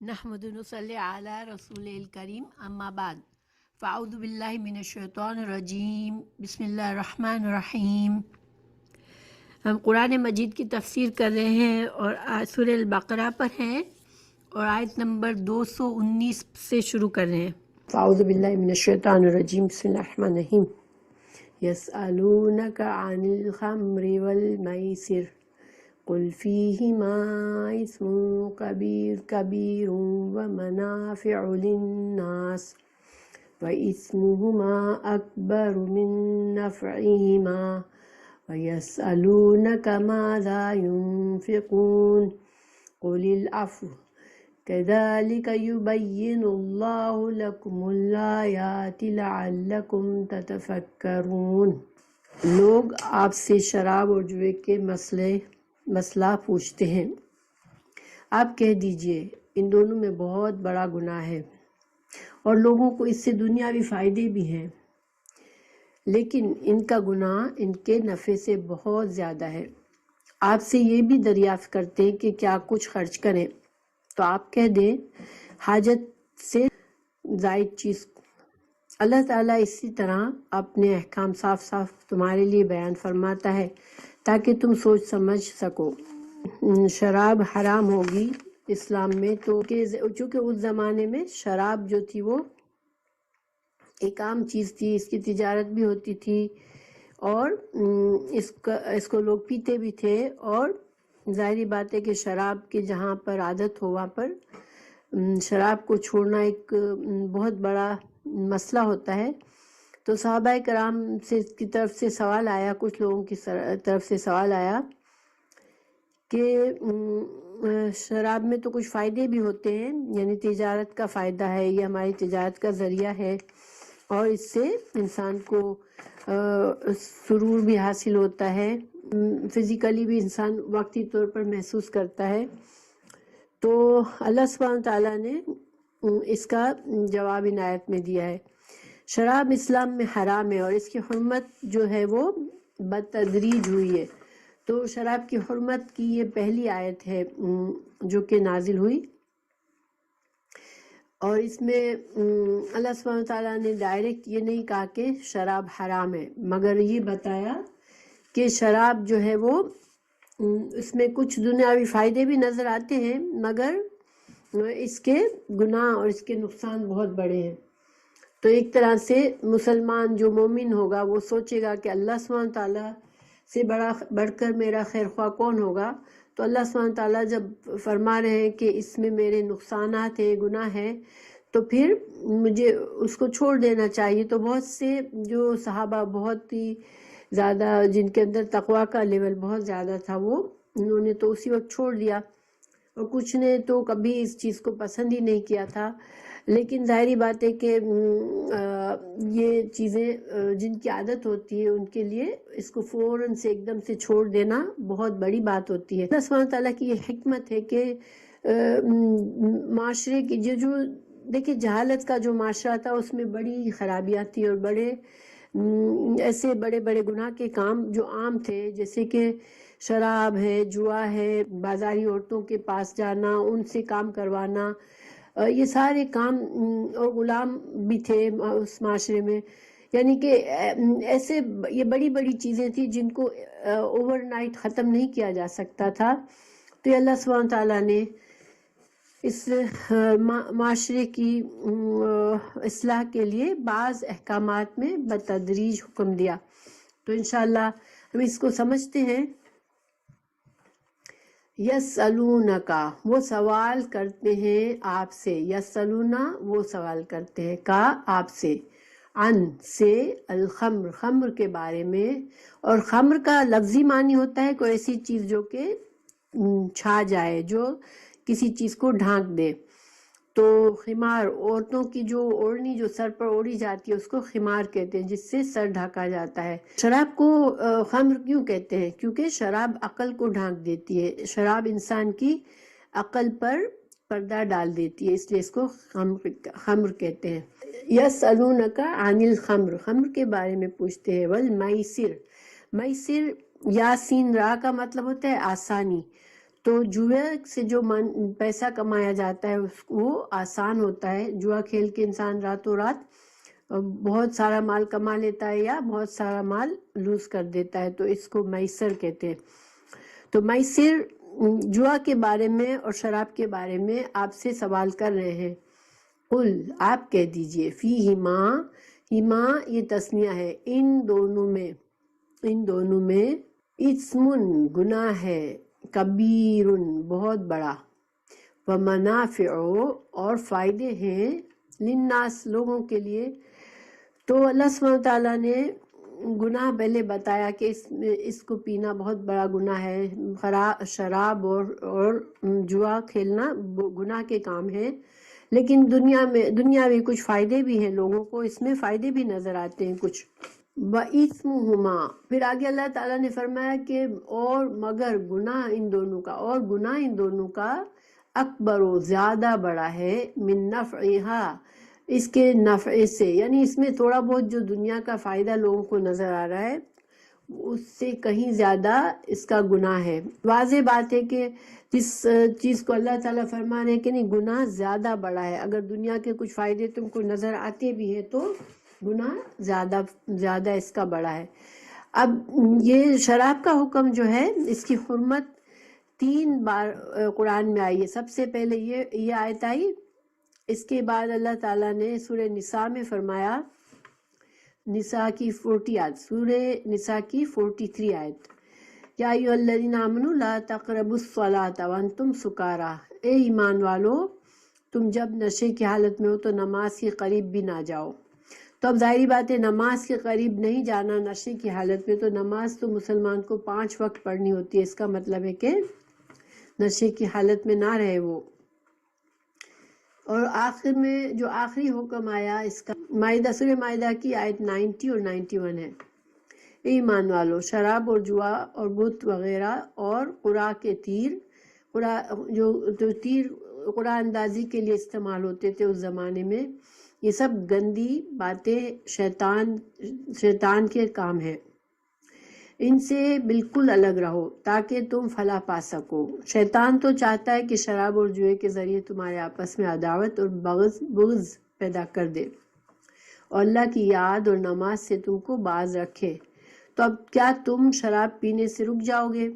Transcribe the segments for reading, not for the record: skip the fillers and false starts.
نحمد نصلی علی رسول الکریم اما بعد فاعوذ باللہ من الشیطان الرجیم بسم اللہ الرحمن الرحیم۔ ہم قرآن مجید کی تفسیر کر رہے ہیں اور سورہ البقرہ پر ہیں اور آیت نمبر 219 سے شروع کر رہے ہیں۔ فاعوذ باللہ من الشیطان الرجیم بسم اللہ الرحمن الرحیم۔ یسألونک عن الخمر والمیسر قل فیہما اسم کبیر ومنافع للناس واسمہما اکبر من نفعہما ویسألونک ماذا ينفقون قل العفو كذلك يبين الله لكم الآيات لعلكم تتفكرون۔ لوگ آپ سے شراب اور جوے کے مسئلہ پوچھتے ہیں، آپ کہہ دیجئے ان دونوں میں بہت بڑا گناہ ہے اور لوگوں کو اس سے دنیاوی فائدے بھی ہیں، لیکن ان کا گناہ ان کے نفع سے بہت زیادہ ہے۔ آپ سے یہ بھی دریافت کرتے ہیں کہ کیا کچھ خرچ کریں، تو آپ کہہ دیں حاجت سے زائد چیز۔ اللہ تعالیٰ اسی طرح اپنے احکام صاف صاف تمہارے لیے بیان فرماتا ہے تاکہ تم سوچ سمجھ سکو۔ شراب حرام ہوگی اسلام میں، تو چونکہ اس زمانے میں شراب جو تھی وہ ایک عام چیز تھی، اس کی تجارت بھی ہوتی تھی اور اس کو لوگ پیتے بھی تھے، اور ظاہری بات ہے کہ شراب کے جہاں پر عادت ہو وہاں پر شراب کو چھوڑنا ایک بہت بڑا مسئلہ ہوتا ہے۔ تو صحابہ کرام کی طرف سے سوال آیا، کچھ لوگوں کی طرف سے سوال آیا کہ شراب میں تو کچھ فائدے بھی ہوتے ہیں، یعنی تجارت کا فائدہ ہے، یہ ہماری تجارت کا ذریعہ ہے اور اس سے انسان کو سرور بھی حاصل ہوتا ہے، فزیکلی بھی انسان وقتی طور پر محسوس کرتا ہے۔ تو اللہ سبحانہ تعالیٰ نے اس کا جواب عنایت میں دیا ہے۔ شراب اسلام میں حرام ہے اور اس کی حرمت جو ہے وہ بتدریج ہوئی ہے۔ تو شراب کی حرمت کی یہ پہلی آیت ہے جو کہ نازل ہوئی، اور اس میں اللہ سبحانہ تعالیٰ نے ڈائریکٹ یہ نہیں کہا کہ شراب حرام ہے، مگر یہ بتایا کہ شراب جو ہے وہ اس میں کچھ دنیاوی فائدے بھی نظر آتے ہیں، مگر اس کے گناہ اور اس کے نقصان بہت بڑے ہیں۔ تو ایک طرح سے مسلمان جو مومن ہوگا وہ سوچے گا کہ اللہ سبحانہ تعالیٰ سے بڑھ کر میرا خیر خواہ کون ہوگا، تو اللہ سبحانہ تعالیٰ جب فرما رہے ہیں کہ اس میں میرے نقصانات ہیں، گناہ ہیں، تو پھر مجھے اس کو چھوڑ دینا چاہیے۔ تو بہت سے جو صحابہ بہت ہی زیادہ، جن کے اندر تقویٰ کا لیول بہت زیادہ تھا، انہوں نے تو اسی وقت چھوڑ دیا، اور کچھ نے تو کبھی اس چیز کو پسند ہی نہیں کیا تھا۔ لیکن ظاہری بات ہے کہ یہ چیزیں جن کی عادت ہوتی ہے ان کے لیے اس کو فوراً سے ایک دم سے چھوڑ دینا بہت بڑی بات ہوتی ہے۔ اللہ سبحانہ تعالیٰ کی یہ حکمت ہے کہ معاشرے کی جو دیکھیں جہالت کا جو معاشرہ تھا اس میں بڑی خرابیاں تھی، اور ایسے بڑے بڑے گناہ کے کام جو عام تھے، جیسے کہ شراب ہے، جوا ہے، بازاری عورتوں کے پاس جانا، ان سے کام کروانا، یہ سارے کام، اور غلام بھی تھے اس معاشرے میں، یعنی کہ ایسے یہ بڑی بڑی چیزیں تھیں جن کو اوور نائٹ ختم نہیں کیا جا سکتا تھا۔ تو یہ اللہ سبحانہ تعالیٰ نے اس معاشرے کی اصلاح کے لیے بعض احکامات میں بتدریج حکم دیا۔ تو انشاءاللہ ہم اس کو سمجھتے ہیں۔ یسألونکا، وہ سوال کرتے ہیں آپ سے، یسألونا وہ سوال کرتے ہیں کا آپ سے، عن سے، الخمر خمر کے بارے میں، اور خمر کا لفظی معنی ہوتا ہے کوئی ایسی چیز جو کہ چھا جائے، جو کسی چیز کو ڈھانک دے۔ تو خمار، عورتوں کی جو اوڑھنی جو سر پر اوڑھی جاتی ہے اس کو خمار کہتے ہیں، جس سے سر ڈھکا جاتا ہے۔ شراب کو خمر کیوں کہتے ہیں؟ کیونکہ شراب عقل کو ڈھانک دیتی ہے، شراب انسان کی عقل پر پردہ ڈال دیتی ہے، اس لیے اس کو خمر کہتے ہیں۔ یسألونک عن الخمر، خمر کے بارے میں پوچھتے ہیں، والمیسر، میسر یا سین را کا مطلب ہوتا ہے آسانی۔ تو جوئے سے جو پیسہ کمایا جاتا ہے وہ آسان ہوتا ہے. جوا کھیل کے انسان راتوں رات بہت سارا مال کما لیتا ہے یا بہت سارا مال لوز کر دیتا ہے، تو اس کو میسر کہتے ہیں. تو میسر جوا کے بارے میں اور شراب کے بارے میں آپ سے سوال کر رہے ہیں. قل آپ کہہ دیجئے فیہما، ہما یہ تثنیہ ہے، ان دونوں میں اسمن گناہ ہے، کبیر بہت بڑا، ومنافع اور فائدے ہیں، للناس لوگوں کے لیے. تو اللہ سبحانہ وتعالیٰ نے گناہ پہلے بتایا کہ اس کو پینا بہت بڑا گناہ ہے، شراب اور جوا کھیلنا گناہ کے کام ہے. لیکن دنیاوی کچھ فائدے بھی ہیں، لوگوں کو اس میں فائدے بھی نظر آتے ہیں کچھ. وَإِثْمُهُمَا، پھر آگے اللہ تعالیٰ نے فرمایا کہ اور مگر گناہ ان دونوں کا اکبر و زیادہ بڑا ہے، من نفعها اس کے نفع سے، یعنی اس میں تھوڑا بہت جو دنیا کا فائدہ لوگوں کو نظر آ رہا ہے اس سے کہیں زیادہ اس کا گناہ ہے. واضح بات ہے کہ جس چیز کو اللہ تعالیٰ فرما رہے ہیں کہ نہیں گناہ زیادہ بڑا ہے، اگر دنیا کے کچھ فائدے تم کو نظر آتے بھی ہیں تو گناہ زیادہ اس کا بڑا ہے. اب یہ شراب کا حکم جو ہے اس کی حرمت 3 بار قرآن میں آئی ہے. سب سے پہلے یہ آیت آئی، اس کے بعد اللہ تعالیٰ نے سورہ نساء میں فرمایا، نساء کی 40 آیت، سورہ نساء کی 43 آیت، یا ایھا الذین آمنوا لا تقربوا الصلاۃ وانتم سکارا، اے ایمان والو تم جب نشے کی حالت میں ہو تو نماز کے قریب بھی نہ جاؤ. تو اب ظاہری بات ہے نماز کے قریب نہیں جانا نشے کی حالت میں، تو نماز تو مسلمان کو 5 وقت پڑھنی ہوتی ہے، اس کا مطلب ہے کہ نشے کی حالت میں نہ رہے وہ. اور آخر میں جو آخری حکم آیا اس کا سورہ مائدہ کی آیت 90 اور 91 ہے، اے ایمان والو شراب اور جوا اور بت وغیرہ اور قرا کے تیر، جو تیر قرآن اندازی کے لیے استعمال ہوتے تھے اس زمانے میں، یہ سب گندی باتیں شیطان کے کام ہیں، ان سے بالکل الگ رہو تاکہ تم فلاح پا سکو. شیطان تو چاہتا ہے کہ شراب اور جوئے کے ذریعے تمہارے آپس میں عداوت اور بغض پیدا کر دے اور اللہ کی یاد اور نماز سے تم کو باز رکھے. تو اب کیا تم شراب پینے سے رک جاؤ گے؟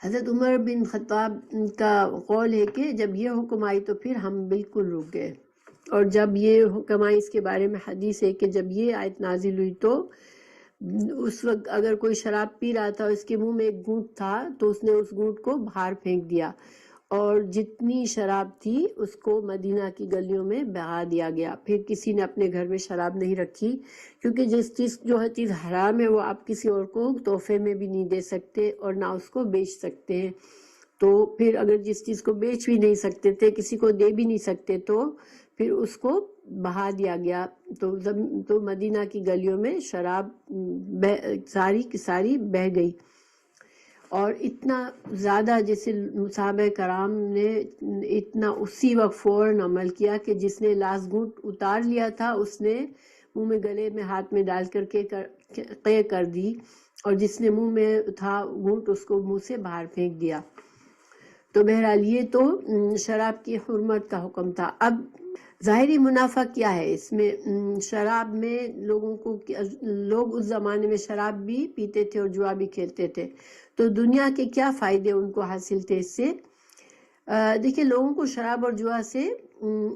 حضرت عمر بن خطاب کا قول ہے کہ جب یہ حکم آئی تو پھر ہم بالکل رک گئے. اور جب یہ حکم آئی اس کے بارے میں حدیث ہے کہ جب یہ آیت نازل ہوئی تو اس وقت اگر کوئی شراب پی رہا تھا اس کے منہ میں ایک گھونٹ تھا تو اس نے اس گھونٹ کو باہر پھینک دیا، اور جتنی شراب تھی اس کو مدینہ کی گلیوں میں بہا دیا گیا. پھر کسی نے اپنے گھر میں شراب نہیں رکھی، کیونکہ جو چیز حرام ہے وہ آپ کسی اور کو تحفے میں بھی نہیں دے سکتے اور نہ اس کو بیچ سکتے ہیں. تو پھر اگر جس چیز کو بیچ بھی نہیں سکتے تھے، کسی کو دے بھی نہیں سکتے، تو پھر اس کو بہا دیا گیا. تو مدینہ کی گلیوں میں شراب ساری کی ساری بہہ گئی. اور اتنا زیادہ جیسے صحابہ کرام نے اتنا اسی وقت فوراً عمل کیا کہ جس نے لاسٹ گھونٹ اتار لیا تھا اس نے منہ میں گلے میں ہاتھ میں ڈال کر کے قے کر دی، اور جس نے منہ میں تھا گھونٹ اس کو منہ سے باہر پھینک دیا. تو بہرحال یہ تو شراب کی حرمت کا حکم تھا. اب ظاہری منافع کیا ہے اس میں؟ شراب میں لوگ اس زمانے میں شراب بھی پیتے تھے اور جوا بھی کھیلتے تھے، تو دنیا کے کیا فائدے ان کو حاصل تھے اس سے؟ دیکھیں لوگوں کو شراب اور جوا سے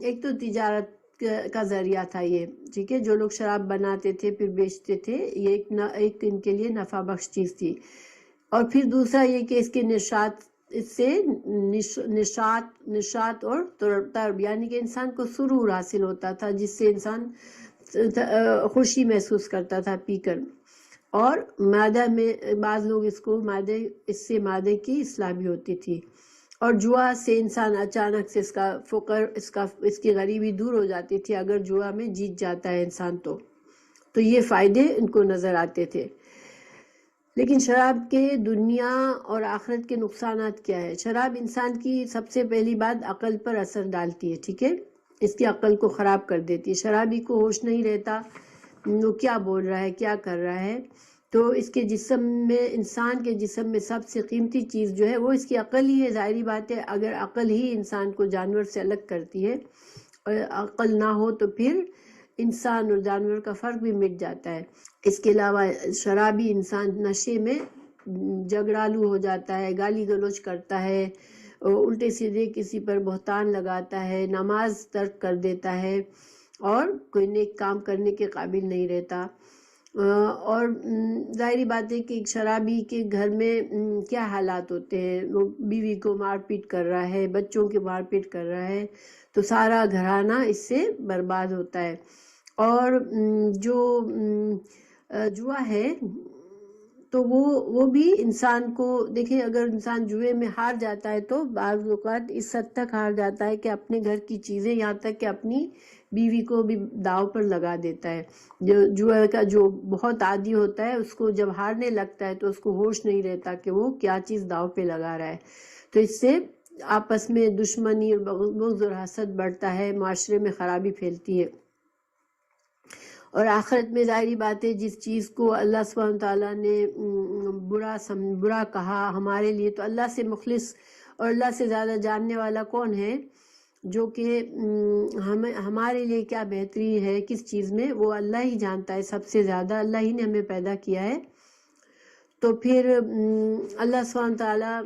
ایک تو تجارت کا ذریعہ تھا یہ، ٹھیک ہے، جو لوگ شراب بناتے تھے پھر بیچتے تھے، یہ ایک ان کے لیے نفع بخش چیز تھی. اور پھر دوسرا یہ کہ اس کے نشاط اور طرب، یعنی کہ انسان کو سرور حاصل ہوتا تھا جس سے انسان خوشی محسوس کرتا تھا پی کر. اور معدہ میں بعض لوگ اس سے معدے کی اصلاح بھی ہوتی تھی. اور جوا سے انسان اچانک سے اس کا فقر اس کی غریبی دور ہو جاتی تھی اگر جوا میں جیت جاتا ہے انسان تو یہ فائدے ان کو نظر آتے تھے. لیکن شراب کے دنیا اور آخرت کے نقصانات کیا ہے؟ شراب انسان کی سب سے پہلی بات عقل پر اثر ڈالتی ہے، ٹھیک ہے، اس کی عقل کو خراب کر دیتی ہے. شرابی کو ہوش نہیں رہتا وہ کیا بول رہا ہے کیا کر رہا ہے، تو اس کے جسم میں، انسان کے جسم میں سب سے قیمتی چیز جو ہے وہ اس کی عقل ہی ہے. ظاہری بات ہے اگر عقل ہی انسان کو جانور سے الگ کرتی ہے اور عقل نہ ہو تو پھر انسان اور جانور کا فرق بھی مٹ جاتا ہے. اس کے علاوہ شرابی انسان نشے میں جھگڑالو ہو جاتا ہے، گالی گلوچ کرتا ہے، الٹے سیدھے کسی پر بہتان لگاتا ہے، نماز ترک کر دیتا ہے اور کوئی نیک کام کرنے کے قابل نہیں رہتا. اور ظاہری بات ہے کہ ایک شرابی کے گھر میں کیا حالات ہوتے ہیں، وہ بیوی کو مار پیٹ کر رہا ہے، بچوں کی مار پیٹ کر رہا ہے، تو سارا گھرانہ اس سے برباد ہوتا ہے. اور جو جوا ہے تو وہ بھی انسان کو دیکھیں، اگر انسان جوئے میں ہار جاتا ہے تو بعض اوقات اس حد تک ہار جاتا ہے کہ اپنے گھر کی چیزیں، یہاں تک کہ اپنی بیوی کو بھی داؤ پر لگا دیتا ہے. جوئے کا جو بہت عادی ہوتا ہے اس کو جب ہارنے لگتا ہے تو اس کو ہوش نہیں رہتا کہ وہ کیا چیز داؤ پہ لگا رہا ہے. تو اس سے آپس میں دشمنی اور بغض اور حسد بڑھتا ہے، معاشرے میں خرابی پھیلتی ہے. اور آخرت میں ظاہری بات ہے جس چیز کو اللہ سبحانہ تعالیٰ نے برا کہا ہمارے لیے، تو اللہ سے مخلص اور اللہ سے زیادہ جاننے والا کون ہے جو کہ ہمارے لیے کیا بہتری ہے کس چیز میں، وہ اللہ ہی جانتا ہے سب سے زیادہ. اللہ ہی نے ہمیں پیدا کیا ہے. تو پھر اللہ سبحانہ تعالیٰ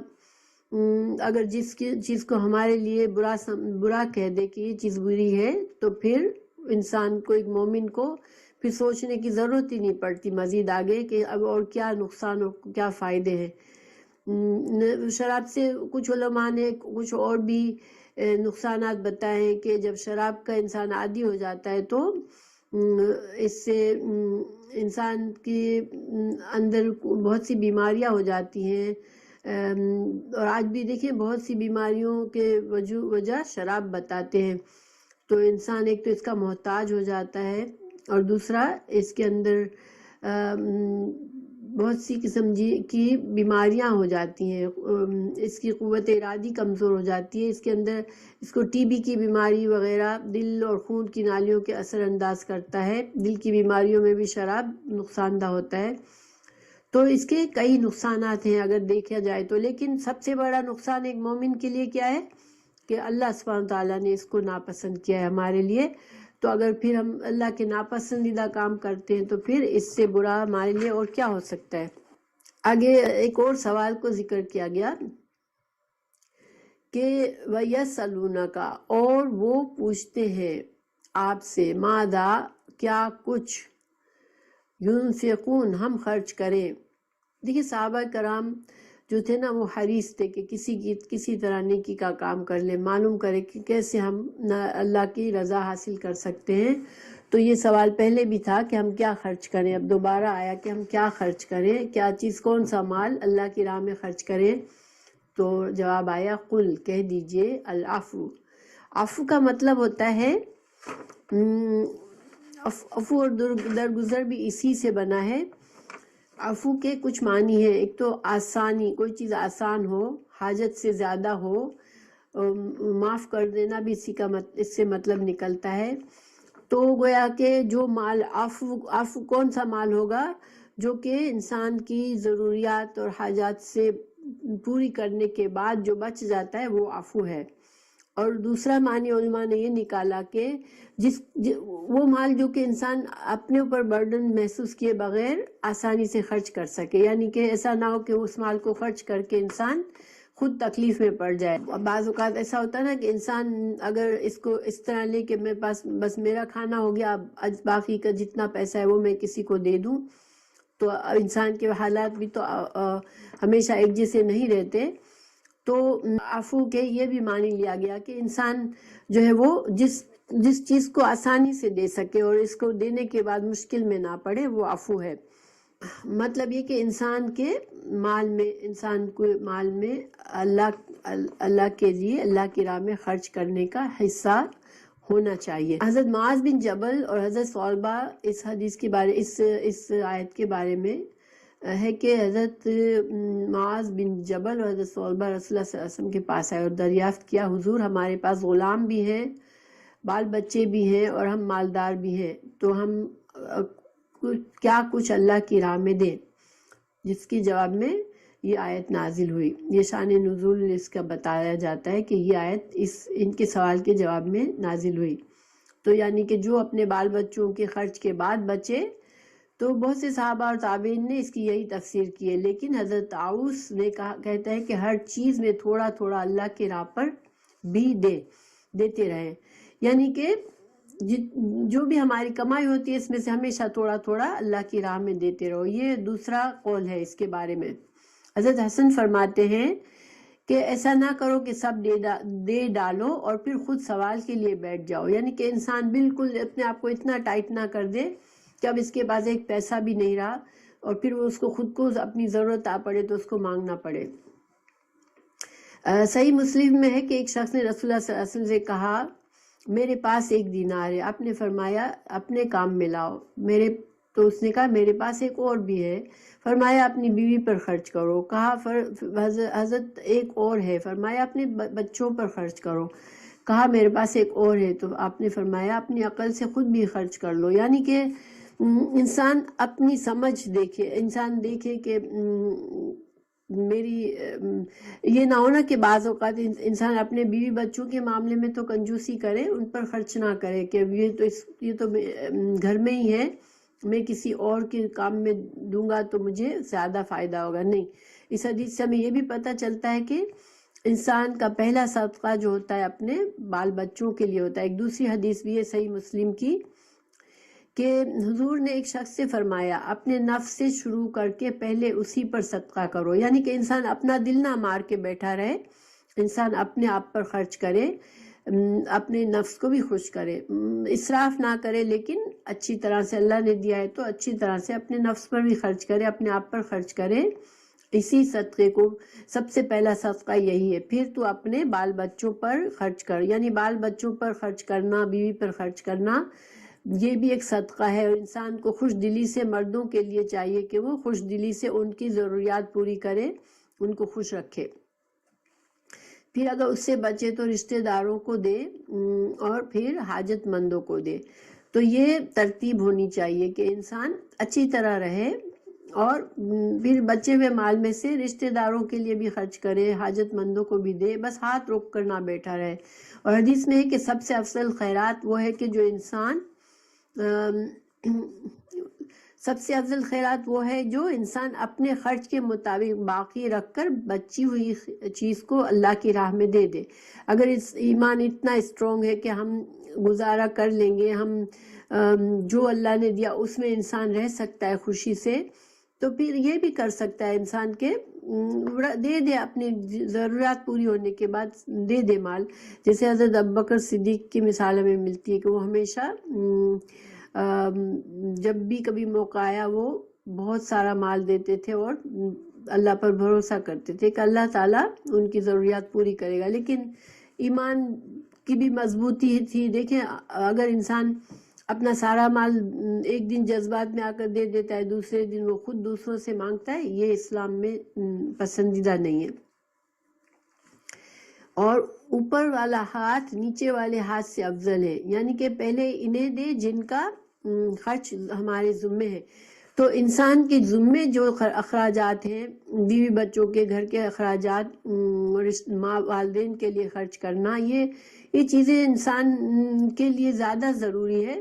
اگر جس چیز کو ہمارے لیے برا کہہ دے کہ یہ چیز بری ہے، تو پھر انسان کو، ایک مومن کو پھر سوچنے کی ضرورت ہی نہیں پڑتی مزید آگے کہ اب اور کیا نقصان اور کیا فائدے ہیں. شراب سے کچھ علماء نے کچھ اور بھی نقصانات بتائے ہیں کہ جب شراب کا انسان عادی ہو جاتا ہے تو اس سے انسان کے اندر بہت سی بیماریاں ہو جاتی ہیں. اور آج بھی دیکھیں بہت سی بیماریوں کے وجہ شراب بتاتے ہیں. تو انسان ایک تو اس کا محتاج ہو جاتا ہے، اور دوسرا اس کے اندر بہت سی قسم کی بیماریاں ہو جاتی ہیں. اس کی قوت ارادی کمزور ہو جاتی ہے، اس کے اندر اس کو ٹی بی کی بیماری وغیرہ، دل اور خون کی نالیوں کے اثر انداز کرتا ہے. دل کی بیماریوں میں بھی شراب نقصان دہ ہوتا ہے. تو اس کے کئی نقصانات ہیں اگر دیکھا جائے تو، لیکن سب سے بڑا نقصان ایک مومن کے لیے کیا ہے کہ اللہ سبحانہ تعالیٰ نے اس کو ناپسند کیا ہے ہمارے لیے. تو اگر پھر ہم اللہ کے ناپسندیدہ کام کرتے ہیں تو پھر اس سے برا ہمارے لیے اور کیا ہو سکتا ہے. آگے ایک اور سوال کو ذکر کیا گیا کہ وَيَسْأَلُونَكَ، اور وہ پوچھتے ہیں آپ سے، ماذا، کیا کچھ، يُنْفِقُونَ، ہم خرچ کریں. دیکھیں صحابہ کرام جو تھے نا وہ حریص تھے کہ کسی طرح نیکی کا کام کر لیں، معلوم کرے کہ کیسے ہم اللہ کی رضا حاصل کر سکتے ہیں. تو یہ سوال پہلے بھی تھا کہ ہم کیا خرچ کریں، اب دوبارہ آیا کہ ہم کیا خرچ کریں، کیا چیز، کون سا مال اللہ کی راہ میں خرچ کریں. تو جواب آیا، قل، کہہ دیجئے، العفو. عفو کا مطلب ہوتا ہے عفو اور درگزر بھی اسی سے بنا ہے. عفو کے کچھ معنی ہیں، ایک تو آسانی، کوئی چیز آسان ہو، حاجت سے زیادہ ہو، معاف کر دینا بھی اس سے مطلب نکلتا ہے. تو گویا کہ جو مال، عفو کون سا مال ہوگا جو کہ انسان کی ضروریات اور حاجات سے پوری کرنے کے بعد جو بچ جاتا ہے وہ عفو ہے. اور دوسرا معنی علماء نے یہ نکالا کہ وہ مال جو کہ انسان اپنے اوپر برڈن محسوس کیے بغیر آسانی سے خرچ کر سکے، یعنی کہ ایسا نہ ہو کہ اس مال کو خرچ کر کے انسان خود تکلیف میں پڑ جائے. بعض اوقات ایسا ہوتا ہے نا کہ انسان اگر اس کو اس طرح لے کہ میرے پاس بس میرا کھانا ہو گیا، اب باقی کا جتنا پیسہ ہے وہ میں کسی کو دے دوں، تو انسان کے حالات بھی تو ہمیشہ ایک جیسے نہیں رہتے. تو عفو کے یہ بھی معنی لیا گیا کہ انسان جو ہے وہ جس چیز کو آسانی سے دے سکے اور اس کو دینے کے بعد مشکل میں نہ پڑے، وہ عفو ہے. مطلب یہ کہ انسان کے مال میں اللہ کے لیے، اللہ کی راہ میں خرچ کرنے کا حصہ ہونا چاہیے. حضرت معاذ بن جبل اور حضرت ثعلبہ اس حدیث کے بارے، اس آیت کے بارے میں ہے کہ حضرت معاذ بن جبل اور حضرت ثعلبہ رسول اللہ صلی اللہ علیہ وسلم کے پاس آئے اور دریافت کیا، حضور ہمارے پاس غلام بھی ہیں، بال بچے بھی ہیں اور ہم مالدار بھی ہیں، تو ہم کیا کچھ اللہ کی راہ میں دیں. جس کے جواب میں یہ آیت نازل ہوئی۔ یہ شان نزول اس کا بتایا جاتا ہے کہ یہ آیت ان کے سوال کے جواب میں نازل ہوئی۔ تو یعنی کہ جو اپنے بال بچوں کے خرچ کے بعد بچے، تو بہت سے صحابہ اور تابعین نے اس کی یہی تفسیر کی ہے، لیکن حضرت طاؤس نے کہتا ہے کہ ہر چیز میں تھوڑا تھوڑا اللہ کی راہ پر بھی دیتے رہیں، یعنی کہ جو بھی ہماری کمائی ہوتی ہے اس میں سے ہمیشہ تھوڑا تھوڑا اللہ کی راہ میں دیتے رہو۔ یہ دوسرا قول ہے اس کے بارے میں۔ حضرت حسن فرماتے ہیں کہ ایسا نہ کرو کہ سب دے ڈالو اور پھر خود سوال کے لیے بیٹھ جاؤ، یعنی کہ انسان بالکل اپنے آپ کو اتنا ٹائٹ نہ کر دے کہ اب اس کے پاس ایک پیسہ بھی نہیں رہا اور پھر وہ اس کو خود کو اپنی ضرورت آ پڑے تو اس کو مانگنا پڑے۔ صحیح مسلم میں ہے کہ ایک شخص نے رسول اللہ صلی اللہ علیہ وسلم سے کہا میرے پاس 1 دینار ہے، آپ نے فرمایا اپنے کام میں لاؤ۔ تو اس نے کہا میرے پاس ایک اور بھی ہے، فرمایا اپنی بیوی پر خرچ کرو۔ کہا حضرت ایک اور ہے، فرمایا اپنے بچوں پر خرچ کرو۔ کہا میرے پاس ایک اور ہے، تو آپ نے فرمایا اپنی عقل سے خود بھی خرچ کر لو۔ یعنی کہ انسان اپنی سمجھ دیکھے، انسان دیکھے کہ میری یہ نہ ہونا کہ بعض اوقات انسان اپنے بیوی بچوں کے معاملے میں تو کنجوسی کرے، ان پر خرچ نہ کرے کہ یہ تو گھر میں ہی ہے، میں کسی اور کے کام میں دوں گا تو مجھے زیادہ فائدہ ہوگا۔ نہیں، اس حدیث سے ہمیں یہ بھی پتہ چلتا ہے کہ انسان کا پہلا صدقہ جو ہوتا ہے اپنے بال بچوں کے لیے ہوتا ہے۔ ایک دوسری حدیث بھی ہے صحیح مسلم کی کہ حضور نے ایک شخص سے فرمایا اپنے نفس سے شروع کر کے پہلے اسی پر صدقہ کرو، یعنی کہ انسان اپنا دل نہ مار کے بیٹھا رہے، انسان اپنے آپ پر خرچ کرے، اپنے نفس کو بھی خوش کرے، اسراف نہ کرے، لیکن اچھی طرح سے اللہ نے دیا ہے تو اچھی طرح سے اپنے نفس پر بھی خرچ کرے، اپنے آپ پر خرچ کرے۔ اسی صدقے کو سب سے پہلا صدقہ یہی ہے، پھر تو اپنے بال بچوں پر خرچ کر، یعنی بال بچوں پر خرچ کرنا، بیوی پر خرچ کرنا، یہ بھی ایک صدقہ ہے۔ اور انسان کو خوش دلی سے، مردوں کے لیے چاہیے کہ وہ خوش دلی سے ان کی ضروریات پوری کرے، ان کو خوش رکھے۔ پھر اگر اس سے بچے تو رشتہ داروں کو دے اور پھر حاجت مندوں کو دے۔ تو یہ ترتیب ہونی چاہیے کہ انسان اچھی طرح رہے اور پھر بچے ہوئے مال میں سے رشتہ داروں کے لیے بھی خرچ کرے، حاجت مندوں کو بھی دے، بس ہاتھ روک کر نہ بیٹھا رہے۔ اور حدیث میں ہے کہ سب سے افضل خیرات وہ ہے کہ جو انسان سب سے افضل خیرات وہ ہے جو انسان اپنے خرچ کے مطابق باقی رکھ کر بچی ہوئی چیز کو اللہ کی راہ میں دے دے۔ اگر ایمان اتنا اسٹرانگ ہے کہ ہم گزارا کر لیں گے، ہم جو اللہ نے دیا اس میں انسان رہ سکتا ہے خوشی سے، تو پھر یہ بھی کر سکتا ہے انسان کے دے دے، اپنی ضروریات پوری ہونے کے بعد دے دے مال۔ جیسے حضرت ابوبکر صدیق کی مثال ہمیں ملتی ہے کہ وہ ہمیشہ جب بھی کبھی موقع آیا وہ بہت سارا مال دیتے تھے اور اللہ پر بھروسہ کرتے تھے کہ اللہ تعالیٰ ان کی ضروریات پوری کرے گا۔ لیکن ایمان کی بھی مضبوطی تھی۔ دیکھیں اگر انسان اپنا سارا مال ایک دن جذبات میں آ کر دے دیتا ہے، دوسرے دن وہ خود دوسروں سے مانگتا ہے، یہ اسلام میں پسندیدہ نہیں ہے۔ اور اوپر والا ہاتھ نیچے والے ہاتھ سے افضل ہے، یعنی کہ پہلے انہیں دے جن کا خرچ ہمارے ذمے ہے۔ تو انسان کے ذمے جو اخراجات ہیں، بیوی بچوں کے، گھر کے اخراجات، ماں والدین کے لیے خرچ کرنا، یہ چیزیں انسان کے لیے زیادہ ضروری ہے،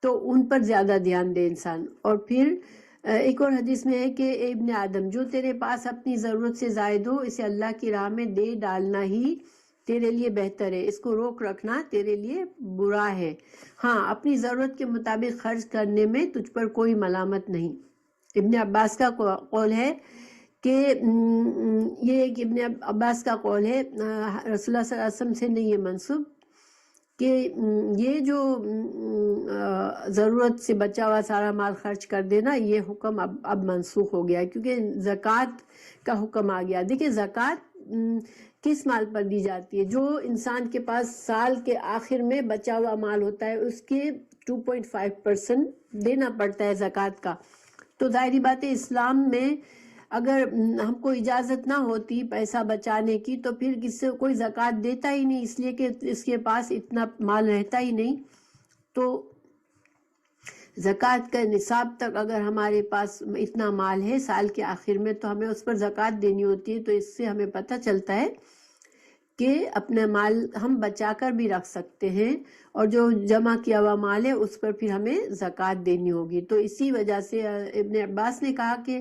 تو ان پر زیادہ دھیان دے انسان۔ اور پھر ایک اور حدیث میں ہے کہ اے ابن آدم، جو تیرے پاس اپنی ضرورت سے زائد ہو اسے اللہ کی راہ میں دے ڈالنا ہی تیرے لیے بہتر ہے، اس کو روک رکھنا تیرے لیے برا ہے۔ ہاں، اپنی ضرورت کے مطابق خرچ کرنے میں تجھ پر کوئی ملامت نہیں۔ ابن عباس کا قول ہے کہ یہ ایک ابن عباس کا قول ہے، رسول اللہ صلی اللہ علیہ وسلم سے نہیں ہے منسوب، کہ یہ جو ضرورت سے بچا ہوا سارا مال خرچ کر دینا، یہ حکم اب منسوخ ہو گیا، کیونکہ زکوٰۃ کا حکم آ گیا۔ دیکھیں زکوٰۃ کس مال پر دی جاتی ہے؟ جو انسان کے پاس سال کے آخر میں بچا ہوا مال ہوتا ہے، اس کے 2.5% دینا پڑتا ہے زکوٰۃ کا۔ تو ظاہری بات ہے اسلام میں اگر ہم کو اجازت نہ ہوتی پیسہ بچانے کی تو پھر کس سے کوئی زکوٰۃ دیتا ہی نہیں، اس لیے کہ اس کے پاس اتنا مال رہتا ہی نہیں۔ تو زکوٰۃ کا نصاب تک اگر ہمارے پاس اتنا مال ہے سال کے آخر میں تو ہمیں اس پر زکوٰۃ دینی ہوتی ہے. تو اس سے ہمیں پتہ چلتا ہے کہ اپنا مال ہم بچا کر بھی رکھ سکتے ہیں، اور جو جمع کیا ہوا مال ہے اس پر پھر ہمیں زکوٰۃ دینی ہوگی. تو اسی وجہ سے ابن عباس نے کہا کہ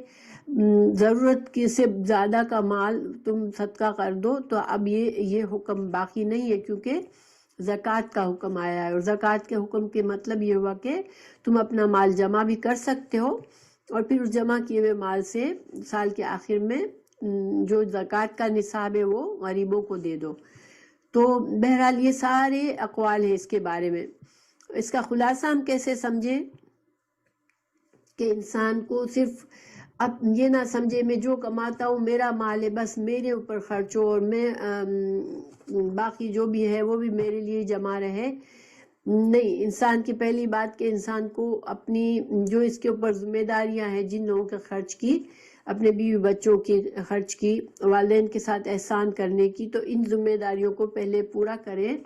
ضرورت کی سے زیادہ کا مال تم صدقہ کر دو. تو اب یہ حکم باقی نہیں ہے، کیونکہ زکوٰۃ کا حکم آیا ہے، اور زکوٰۃ کے حکم کے مطلب یہ ہوا کہ تم اپنا مال جمع بھی کر سکتے ہو، اور پھر اس جمع کیے ہوئے مال سے سال کے آخر میں جو زکوٰۃ کا نصاب ہے وہ غریبوں کو دے دو. تو بہرحال یہ سارے اقوال ہیں اس کے بارے میں. اس کا خلاصہ ہم کیسے سمجھیں کہ انسان کو صرف اب یہ نہ سمجھے میں جو کماتا ہوں میرا مال ہے بس میرے اوپر خرچ ہو، اور میں باقی جو بھی ہے وہ بھی میرے لیے جمع رہے. نہیں، انسان کی پہلی بات کہ انسان کو اپنی جو اس کے اوپر ذمہ داریاں ہیں جن لوگوں کے خرچ کی، اپنے بیوی بچوں کی خرچ کی، والدین کے ساتھ احسان کرنے کی، تو ان ذمہ داریوں کو پہلے پورا کرے،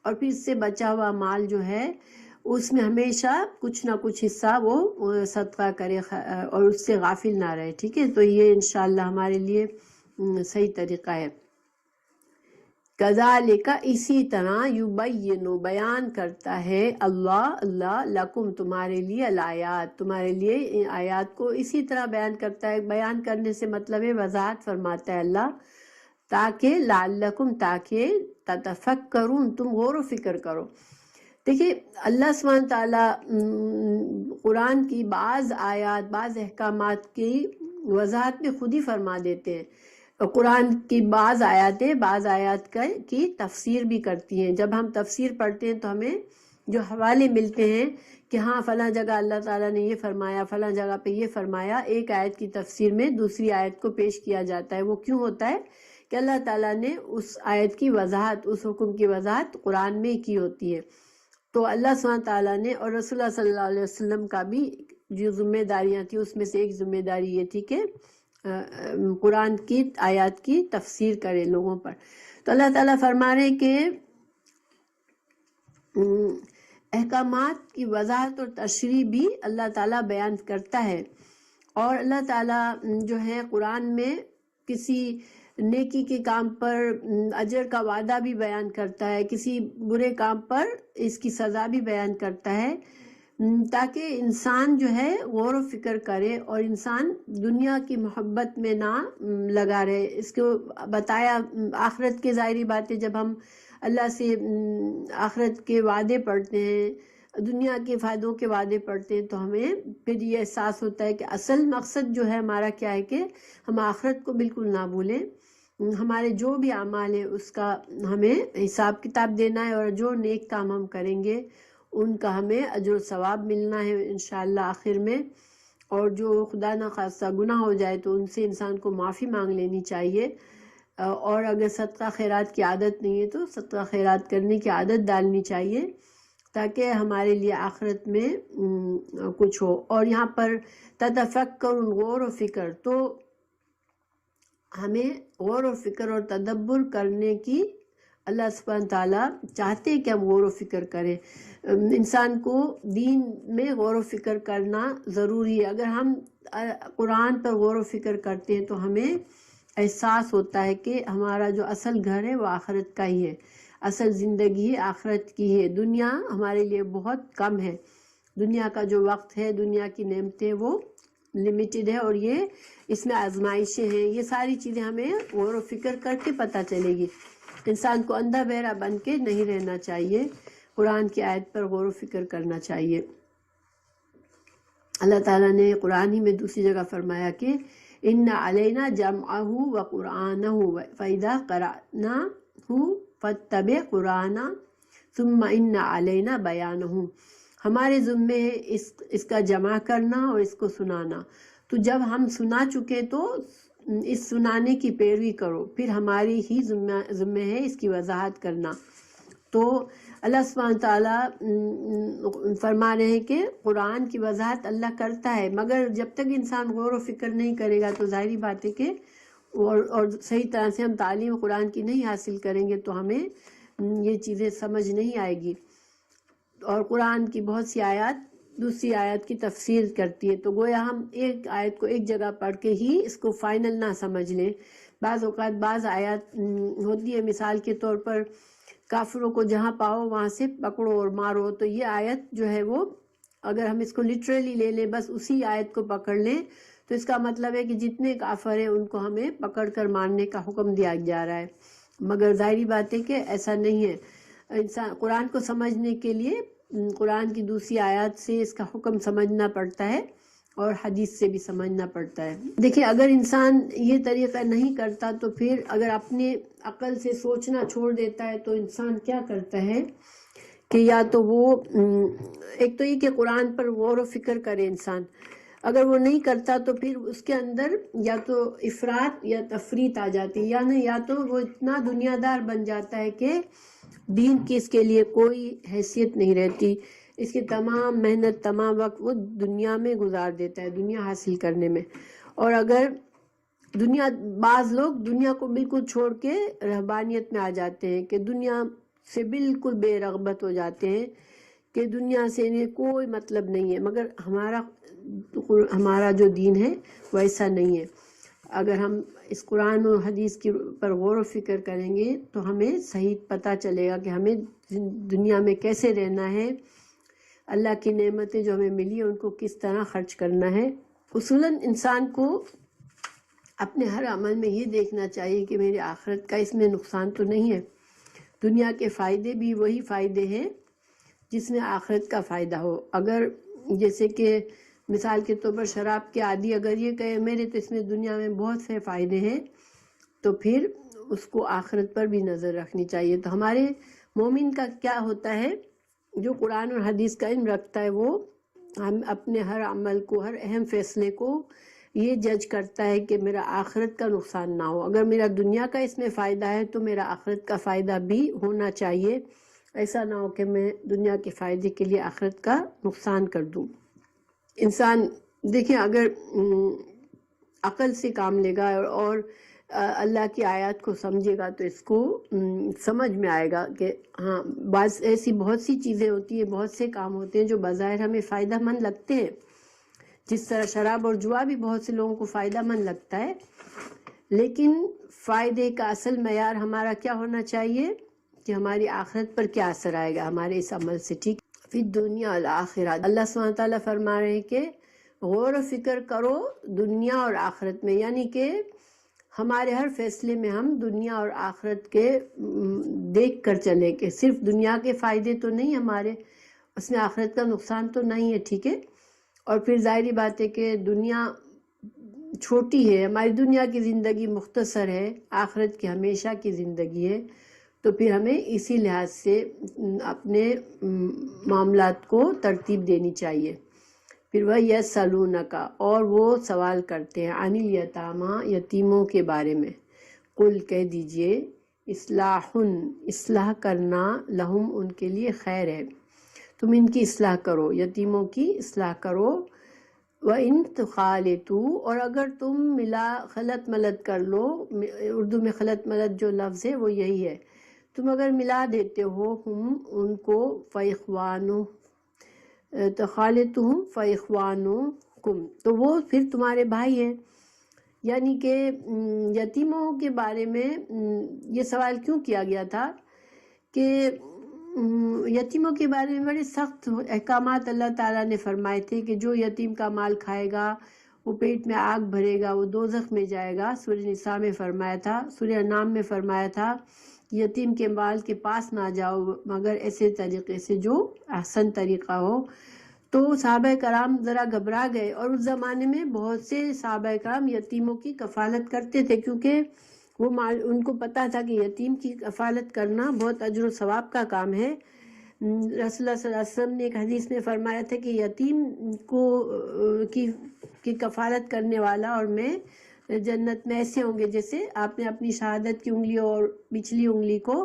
اور پھر اس سے بچا ہوا مال جو ہے اس میں ہمیشہ کچھ نہ کچھ حصہ وہ صدقہ کرے اور اس سے غافل نہ رہے. ٹھیک ہے، تو یہ انشاءاللہ ہمارے لیے صحیح طریقہ ہے. کذالک اسی طرح یبین بیان کرتا ہے اللہ لکم تمہارے لیے الآیات، تمہارے لیے آیات کو اسی طرح بیان کرتا ہے. بیان کرنے سے مطلب ہے وضاحت فرماتا ہے اللہ، تاکہ لعلکم تاکہ تتفکرون تم غور و فکر کرو. دیکھیے اللہ سبحانہ تعالیٰ قرآن کی بعض آیات بعض احکامات کی وضاحت میں خود ہی فرما دیتے ہیں. قرآن کی بعض آیات کی تفسیر بھی کرتی ہیں. جب ہم تفسیر پڑھتے ہیں تو ہمیں جو حوالے ملتے ہیں کہ ہاں فلاں جگہ اللہ تعالیٰ نے یہ فرمایا، فلاں جگہ پہ یہ فرمایا، ایک آیت کی تفسیر میں دوسری آیت کو پیش کیا جاتا ہے. وہ کیوں ہوتا ہے کہ اللہ تعالیٰ نے اس آیت کی وضاحت، اس حکم کی وضاحت قرآن میں کی ہوتی ہے. تو اللہ سبحانہ تعالیٰ نے اور رسول اللہ صلی اللہ علیہ وسلم کا بھی جو ذمہ داریاں تھیں اس میں سے ایک ذمہ داری یہ تھی کہ قرآن کی آیات کی تفسیر کرے لوگوں پر. تو اللہ تعالیٰ فرما رہے ہیں کہ احکامات کی وضاحت اور تشریح بھی اللہ تعالیٰ بیان کرتا ہے. اور اللہ تعالیٰ جو ہے قرآن میں کسی نیکی کے کام پر اجر کا وعدہ بھی بیان کرتا ہے، کسی برے کام پر اس کی سزا بھی بیان کرتا ہے، تاکہ انسان جو ہے غور و فکر کرے اور انسان دنیا کی محبت میں نہ لگا رہے. اس کو بتایا آخرت کے ظاہری باتیں، جب ہم اللہ سے آخرت کے وعدے پڑھتے ہیں، دنیا کے فائدوں کے وعدے پڑھتے ہیں، تو ہمیں پھر یہ احساس ہوتا ہے کہ اصل مقصد جو ہے ہمارا کیا ہے کہ ہم آخرت کو بالکل نہ بھولیں. ہمارے جو بھی اعمال ہے اس کا ہمیں حساب کتاب دینا ہے، اور جو نیک کام ہم کریں گے ان کا ہمیں اجر و ثواب ملنا ہے انشاءاللہ آخر میں. اور جو خدا نخواستہ گناہ ہو جائے تو ان سے انسان کو معافی مانگ لینی چاہیے. اور اگر صدقہ خیرات کی عادت نہیں ہے تو صدقہ خیرات کرنے کی عادت ڈالنی چاہیے، تاکہ ہمارے لیے آخرت میں کچھ ہو. اور یہاں پر تتفکر غور و فکر، تو ہمیں غور و فکر اور تدبر کرنے کی اللہ سبحانہ تعالیٰ چاہتے ہیں کہ ہم غور و فکر کریں. انسان کو دین میں غور و فکر کرنا ضروری ہے. اگر ہم قرآن پر غور و فکر کرتے ہیں تو ہمیں احساس ہوتا ہے کہ ہمارا جو اصل گھر ہے وہ آخرت کا ہی ہے، اصل زندگی آخرت کی ہے. دنیا ہمارے لیے بہت کم ہے، دنیا کا جو وقت ہے، دنیا کی نعمتیں وہ لمیٹڈ ہے، اور یہ اس میں آزمائشیں ہیں. یہ ساری چیزیں ہمیں غور و فکر کر کے پتہ چلے گی. انسان کو اندھا بہرا بن کے نہیں رہنا چاہیے، قرآن کی آیت پر غور و فکر کرنا چاہیے. اللہ تعالیٰ نے قرآن ہی میں دوسری جگہ فرمایا کہ ان علینا جمعہ و قرآنہ فاذا قرأناہ فاتبع قرآنہ ثم ان علینا بیانہ. ہمارے ذمے ہے اس کا جمع کرنا اور اس کو سنانا. تو جب ہم سنا چکے تو اس سنانے کی پیروی کرو، پھر ہماری ہی ذمہ ہے اس کی وضاحت کرنا. تو اللہ سبحانہ تعالیٰ فرما رہے ہیں کہ قرآن کی وضاحت اللہ کرتا ہے، مگر جب تک انسان غور و فکر نہیں کرے گا تو ظاہری بات ہے کہ اور صحیح طرح سے ہم تعلیم قرآن کی نہیں حاصل کریں گے تو ہمیں یہ چیزیں سمجھ نہیں آئے گی. اور قرآن کی بہت سی آیات دوسری آیت کی تفسیر کرتی ہے، تو گویا ہم ایک آیت کو ایک جگہ پڑھ کے ہی اس کو فائنل نہ سمجھ لیں۔ بعض اوقات بعض آیات ہوتی ہے، مثال کے طور پر کافروں کو جہاں پاؤ وہاں سے پکڑو اور مارو، تو یہ آیت جو ہے وہ اگر ہم اس کو لٹرلی لے لیں، بس اسی آیت کو پکڑ لیں، تو اس کا مطلب ہے کہ جتنے کافر ہیں ان کو ہمیں پکڑ کر مارنے کا حکم دیا جا رہا ہے۔ مگر ظاہری بات ہے کہ ایسا نہیں ہے۔ انسان قرآن کو سمجھنے کے لیے قرآن کی دوسری آیات سے اس کا حکم سمجھنا پڑتا ہے اور حدیث سے بھی سمجھنا پڑتا ہے۔ دیکھیں، اگر انسان یہ طریقہ نہیں کرتا تو پھر اگر اپنے عقل سے سوچنا چھوڑ دیتا ہے تو انسان کیا کرتا ہے کہ یا تو وہ ایک تو یہ کہ قرآن پر غور و فکر کرے انسان، اگر وہ نہیں کرتا تو پھر اس کے اندر یا تو افراط یا تفریط آ جاتی ہے، یعنی یا تو وہ اتنا دنیا دار بن جاتا ہے کہ دین کی اس کے لیے کوئی حیثیت نہیں رہتی، اس کی تمام محنت تمام وقت وہ دنیا میں گزار دیتا ہے، دنیا حاصل کرنے میں۔ اور اگر بعض لوگ دنیا کو بالکل چھوڑ کے رہبانیت میں آ جاتے ہیں کہ دنیا سے بالکل بے رغبت ہو جاتے ہیں کہ دنیا سے انہیں کوئی مطلب نہیں ہے، مگر ہمارا جو دین ہے وہ ایسا نہیں ہے۔ اگر ہم اس قرآن و حدیث کی پر غور و فکر کریں گے تو ہمیں صحیح پتہ چلے گا کہ ہمیں دنیا میں کیسے رہنا ہے، اللہ کی نعمتیں جو ہمیں ملی ہیں ان کو کس طرح خرچ کرنا ہے۔ اصولاً انسان کو اپنے ہر عمل میں یہ دیکھنا چاہیے کہ میری آخرت کا اس میں نقصان تو نہیں ہے۔ دنیا کے فائدے بھی وہی فائدے ہیں جس میں آخرت کا فائدہ ہو۔ اگر جیسے کہ مثال کے طور پر شراب کے عادی اگر یہ کہے میرے تو اس میں دنیا میں بہت سے فائدے ہیں، تو پھر اس کو آخرت پر بھی نظر رکھنی چاہیے۔ تو ہمارے مومن کا کیا ہوتا ہے، جو قرآن اور حدیث کا علم رکھتا ہے، وہ ہم اپنے ہر عمل کو، ہر اہم فیصلے کو یہ جج کرتا ہے کہ میرا آخرت کا نقصان نہ ہو۔ اگر میرا دنیا کا اس میں فائدہ ہے تو میرا آخرت کا فائدہ بھی ہونا چاہیے، ایسا نہ ہو کہ میں دنیا کے فائدے کے لیے آخرت کا نقصان کر دوں۔ انسان دیکھیں اگر عقل سے کام لے گا اور اللہ کی آیات کو سمجھے گا تو اس کو سمجھ میں آئے گا کہ ہاں بعض ایسی بہت سی چیزیں ہوتی ہیں، بہت سے کام ہوتے ہیں جو بظاہر ہمیں فائدہ مند لگتے ہیں، جس طرح شراب اور جوا بھی بہت سے لوگوں کو فائدہ مند لگتا ہے، لیکن فائدے کا اصل معیار ہمارا کیا ہونا چاہیے کہ ہماری آخرت پر کیا اثر آئے گا ہمارے اس عمل سے۔ ٹھیک، فی الدنیا والآخرہ، اللہ سبحانہ تعالیٰ فرما رہے ہیں کہ غور و فکر کرو دنیا اور آخرت میں، یعنی کہ ہمارے ہر فیصلے میں ہم دنیا اور آخرت کے دیکھ کر چلیں کہ صرف دنیا کے فائدے تو نہیں ہمارے، اس میں آخرت کا نقصان تو نہیں ہے۔ ٹھیک ہے، اور پھر ظاہری بات ہے کہ دنیا چھوٹی ہے، ہماری دنیا کی زندگی مختصر ہے، آخرت کی ہمیشہ کی زندگی ہے، تو پھر ہمیں اسی لحاظ سے اپنے معاملات کو ترتیب دینی چاہیے۔ پھر وہ یسألونک، اور وہ سوال کرتے ہیں عن الیتامیٰ، یتیموں کے بارے میں، قل کہہ دیجئے اصلاح کرنا لہم ان کے لیے خیر ہے، تم ان کی اصلاح کرو، یتیموں کی اصلاح کرو۔ وَإِن تُخَالِطُوا، اور اگر تم خلط ملط کر لو، اردو میں خلط ملط جو لفظ ہے وہ یہی ہے، تم اگر ملا دیتے ہو ہم ان کو، تخالطہم فإخوانکم، تو وہ پھر تمہارے بھائی ہیں۔ یعنی کہ یتیموں کے بارے میں یہ سوال کیوں کیا گیا تھا کہ یتیموں کے بارے میں بڑے سخت احکامات اللہ تعالیٰ نے فرمائے تھے کہ جو یتیم کا مال کھائے گا وہ پیٹ میں آگ بھرے گا، وہ دوزخ میں جائے گا۔ سورہ نساء میں فرمایا تھا، سورہ انعام میں فرمایا تھا کہ یتیم کے مال کے پاس نہ جاؤ مگر ایسے طریقے سے جو احسن طریقہ ہو۔ تو صحابہ کرام ذرا گھبرا گئے، اور اس زمانے میں بہت سے صحابہ کرام یتیموں کی کفالت کرتے تھے، کیونکہ وہ ان کو پتہ تھا کہ یتیم کی کفالت کرنا بہت اجر و ثواب کا کام ہے۔ رسول اللہ صلی اللہ علیہ وسلم نے ایک حدیث میں فرمایا تھا کہ یتیم کی کفالت کرنے والا اور میں جنت میں ایسے ہوں گے جیسے آپ نے اپنی شہادت کی انگلی اور پچھلی انگلی کو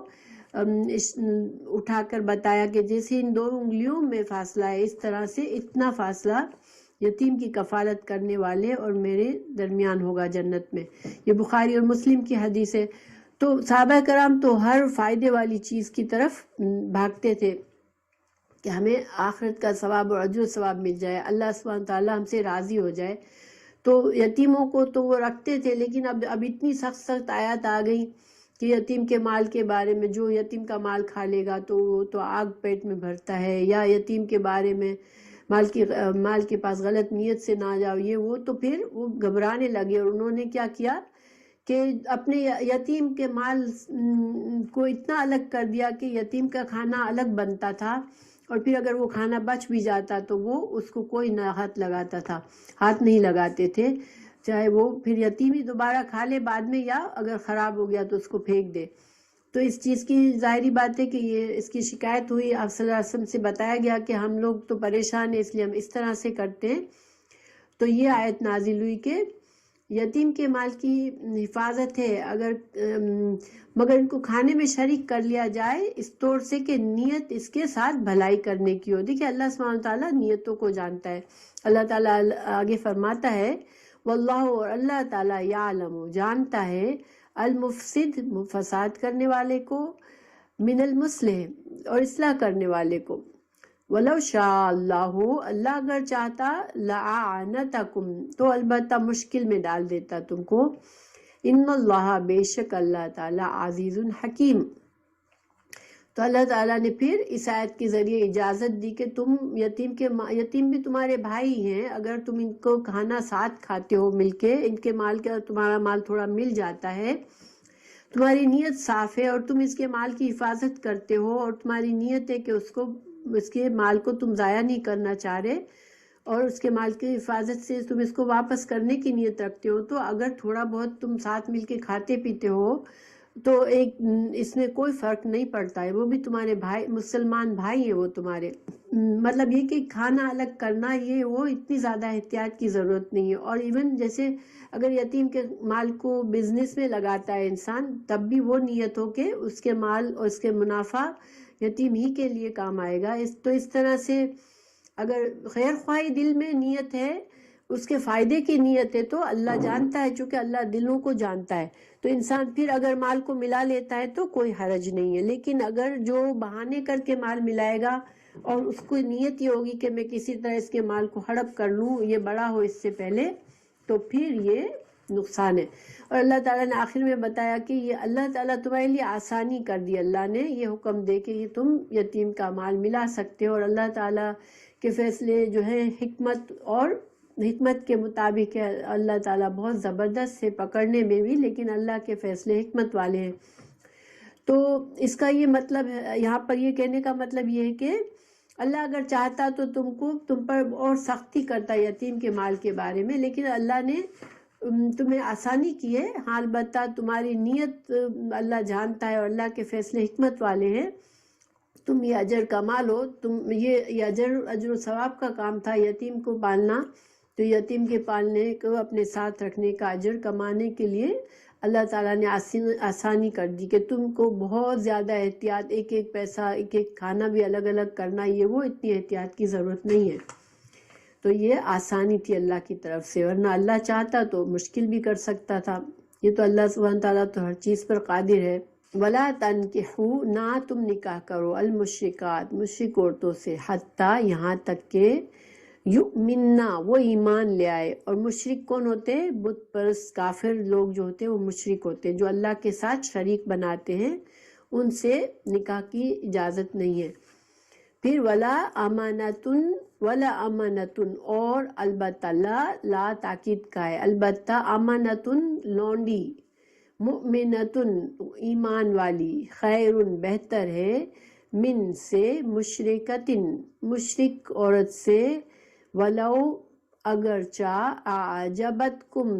اٹھا کر بتایا کہ جیسے ان دونوں انگلیوں میں فاصلہ ہے، اس طرح سے اتنا فاصلہ یتیم کی کفالت کرنے والے اور میرے درمیان ہوگا جنت میں۔ یہ بخاری اور مسلم کی حدیث ہے۔ تو صحابہ کرام تو ہر فائدے والی چیز کی طرف بھاگتے تھے، کہ ہمیں آخرت کا ثواب اور اجر و ثواب مل جائے، اللہ سبحانہ تعالیٰ ہم سے راضی ہو جائے۔ تو یتیموں کو تو وہ رکھتے تھے، لیکن اب اتنی سخت سخت آیات آ گئی کہ یتیم کے مال کے بارے میں، جو یتیم کا مال کھا لے گا تو وہ تو آگ پیٹ میں بھرتا ہے، یا یتیم کے بارے میں مال کے پاس غلط نیت سے نہ جاؤ، یہ وہ تو پھر وہ گھبرانے لگے، اور انہوں نے کیا کیا کہ اپنے یتیم کے مال کو اتنا الگ کر دیا کہ یتیم کا کھانا الگ بنتا تھا، اور پھر اگر وہ کھانا بچ بھی جاتا تو وہ اس کو کوئی نہ ہاتھ لگاتا تھا، ہاتھ نہیں لگاتے تھے، چاہے وہ پھر یتیم ہی دوبارہ کھا لے بعد میں، یا اگر خراب ہو گیا تو اس کو پھینک دے۔ تو اس چیز کی ظاہری بات ہے کہ یہ اس کی شکایت ہوئی، آپ صلی اللہ علیہ وسلم سے بتایا گیا کہ ہم لوگ تو پریشان ہیں، اس لیے ہم اس طرح سے کرتے ہیں۔ تو یہ آیت نازل ہوئی کہ یتیم کے مال کی حفاظت ہے، مگر ان کو کھانے میں شریک کر لیا جائے اس طور سے کہ نیت اس کے ساتھ بھلائی کرنے کی ہو۔ دیکھیں اللہ سبحانہ تعالیٰ نیتوں کو جانتا ہے۔ اللہ تعالیٰ آگے فرماتا ہے واللہ، اور اللہ تعالیٰ یعلم جانتا ہے، المفسد فساد کرنے والے کو، من المصلح اور اصلاح کرنے والے کو، وَلَوْ شَاءَ اللَّهُ اللہ اگر چاہتا، لَأَعْنَتَكُمْ تو البتہ مشکل میں ڈال دیتا تم کو، ان اللہ بے شک اللہ تعالیٰ عزیز حکیم۔ تو اللہ تعالیٰ نے پھر اس آیت کے ذریعے اجازت دی کہ تم یتیم بھی تمہارے بھائی ہیں، اگر تم ان کو کھانا ساتھ کھاتے ہو مل کے، ان کے مال کا تمہارا مال تھوڑا مل جاتا ہے، تمہاری نیت صاف ہے اور تم اس کے مال کی حفاظت کرتے ہو، اور تمہاری نیت ہے کہ اس کے مال کو تم ضائع نہیں کرنا چاہ رہے، اور اس کے مال کی حفاظت سے تم اس کو واپس کرنے کی نیت رکھتے ہو، تو اگر تھوڑا بہت تم ساتھ مل کے کھاتے پیتے ہو تو اس میں کوئی فرق نہیں پڑتا ہے، وہ بھی تمہارے بھائی، مسلمان بھائی ہیں وہ تمہارے۔ مطلب یہ کہ کھانا الگ کرنا، یہ وہ اتنی زیادہ احتیاط کی ضرورت نہیں ہے۔ اور ایون جیسے اگر یتیم کے مال کو بزنس میں لگاتا ہے انسان، تب بھی وہ نیت ہو کہ اس کے مال اور اس کے منافع یتیم ہی کے لیے کام آئے گا۔ تو اس طرح سے اگر خیر خواہی دل میں نیت ہے، اس کے فائدے کی نیت ہے، تو اللہ جانتا ہے، چونکہ اللہ دلوں کو جانتا ہے، تو انسان پھر اگر مال کو ملا لیتا ہے تو کوئی حرج نہیں ہے۔ لیکن اگر جو بہانے کر کے مال ملائے گا اور اس کو نیت یہ ہوگی کہ میں کسی طرح اس کے مال کو ہڑپ کر لوں، یہ بڑا ہو اس سے پہلے، تو پھر یہ نقصان ہے۔ اور اللہ تعالیٰ نے آخر میں بتایا کہ یہ اللہ تعالیٰ تمہارے لیے آسانی کر دی، اللہ نے یہ حکم دے کہ یہ تم یتیم کا مال ملا سکتے ہو، اور اللہ تعالیٰ کے فیصلے جو ہیں حکمت کے مطابق ہے۔ اللہ تعالیٰ بہت زبردست ہے پکڑنے میں بھی، لیکن اللہ کے فیصلے حکمت والے ہیں۔ تو اس کا یہ مطلب ہے، یہاں پر یہ کہنے کا مطلب یہ ہے کہ اللہ اگر چاہتا تو تم پر اور سختی کرتا یتیم کے مال کے بارے میں، لیکن اللہ نے تمہیں آسانی کی ہے۔ ہاں البتہ تمہاری نیت اللہ جانتا ہے، اور اللہ کے فیصلے حکمت والے ہیں۔ تم یہ اجر کما لو، یہ اجر و ثواب کا کام تھا یتیم کو پالنا، تو یتیم کے پالنے کو اپنے ساتھ رکھنے کا اجر کمانے کے لیے اللہ تعالیٰ نے آسانی کر دی کہ تم کو بہت زیادہ احتیاط، ایک ایک پیسہ، ایک ایک کھانا بھی الگ الگ کرنا، یہ وہ اتنی احتیاط کی ضرورت نہیں ہے۔ تو یہ آسانی تھی اللہ کی طرف سے، ورنہ اللہ چاہتا تو مشکل بھی کر سکتا تھا۔ یہ تو اللہ سبحانہ تعالیٰ تو ہر چیز پر قادر ہے۔ وَلَا تَنْكِحُوا نہ تم نکاح کرو، المشرکات مشرک عورتوں سے، حتیٰ یہاں تک کہ یؤمننا وہ ایمان لے آئے۔ اور مشرک کون ہوتے ہیں؟ بت پرست کافر لوگ جو ہوتے ہیں وہ مشرک ہوتے ہیں، جو اللہ کے ساتھ شریک بناتے ہیں، ان سے نکاح کی اجازت نہیں ہے۔ پھر ولا امانتن اور البتہ لا تاکید کا ہے، البتہ امانتن لونڈی، مؤمنتن ایمان والی، خیرن بہتر ہے، من سے مشرکتن مشرک عورت سے، ولو اگرچہ اعجبتکم،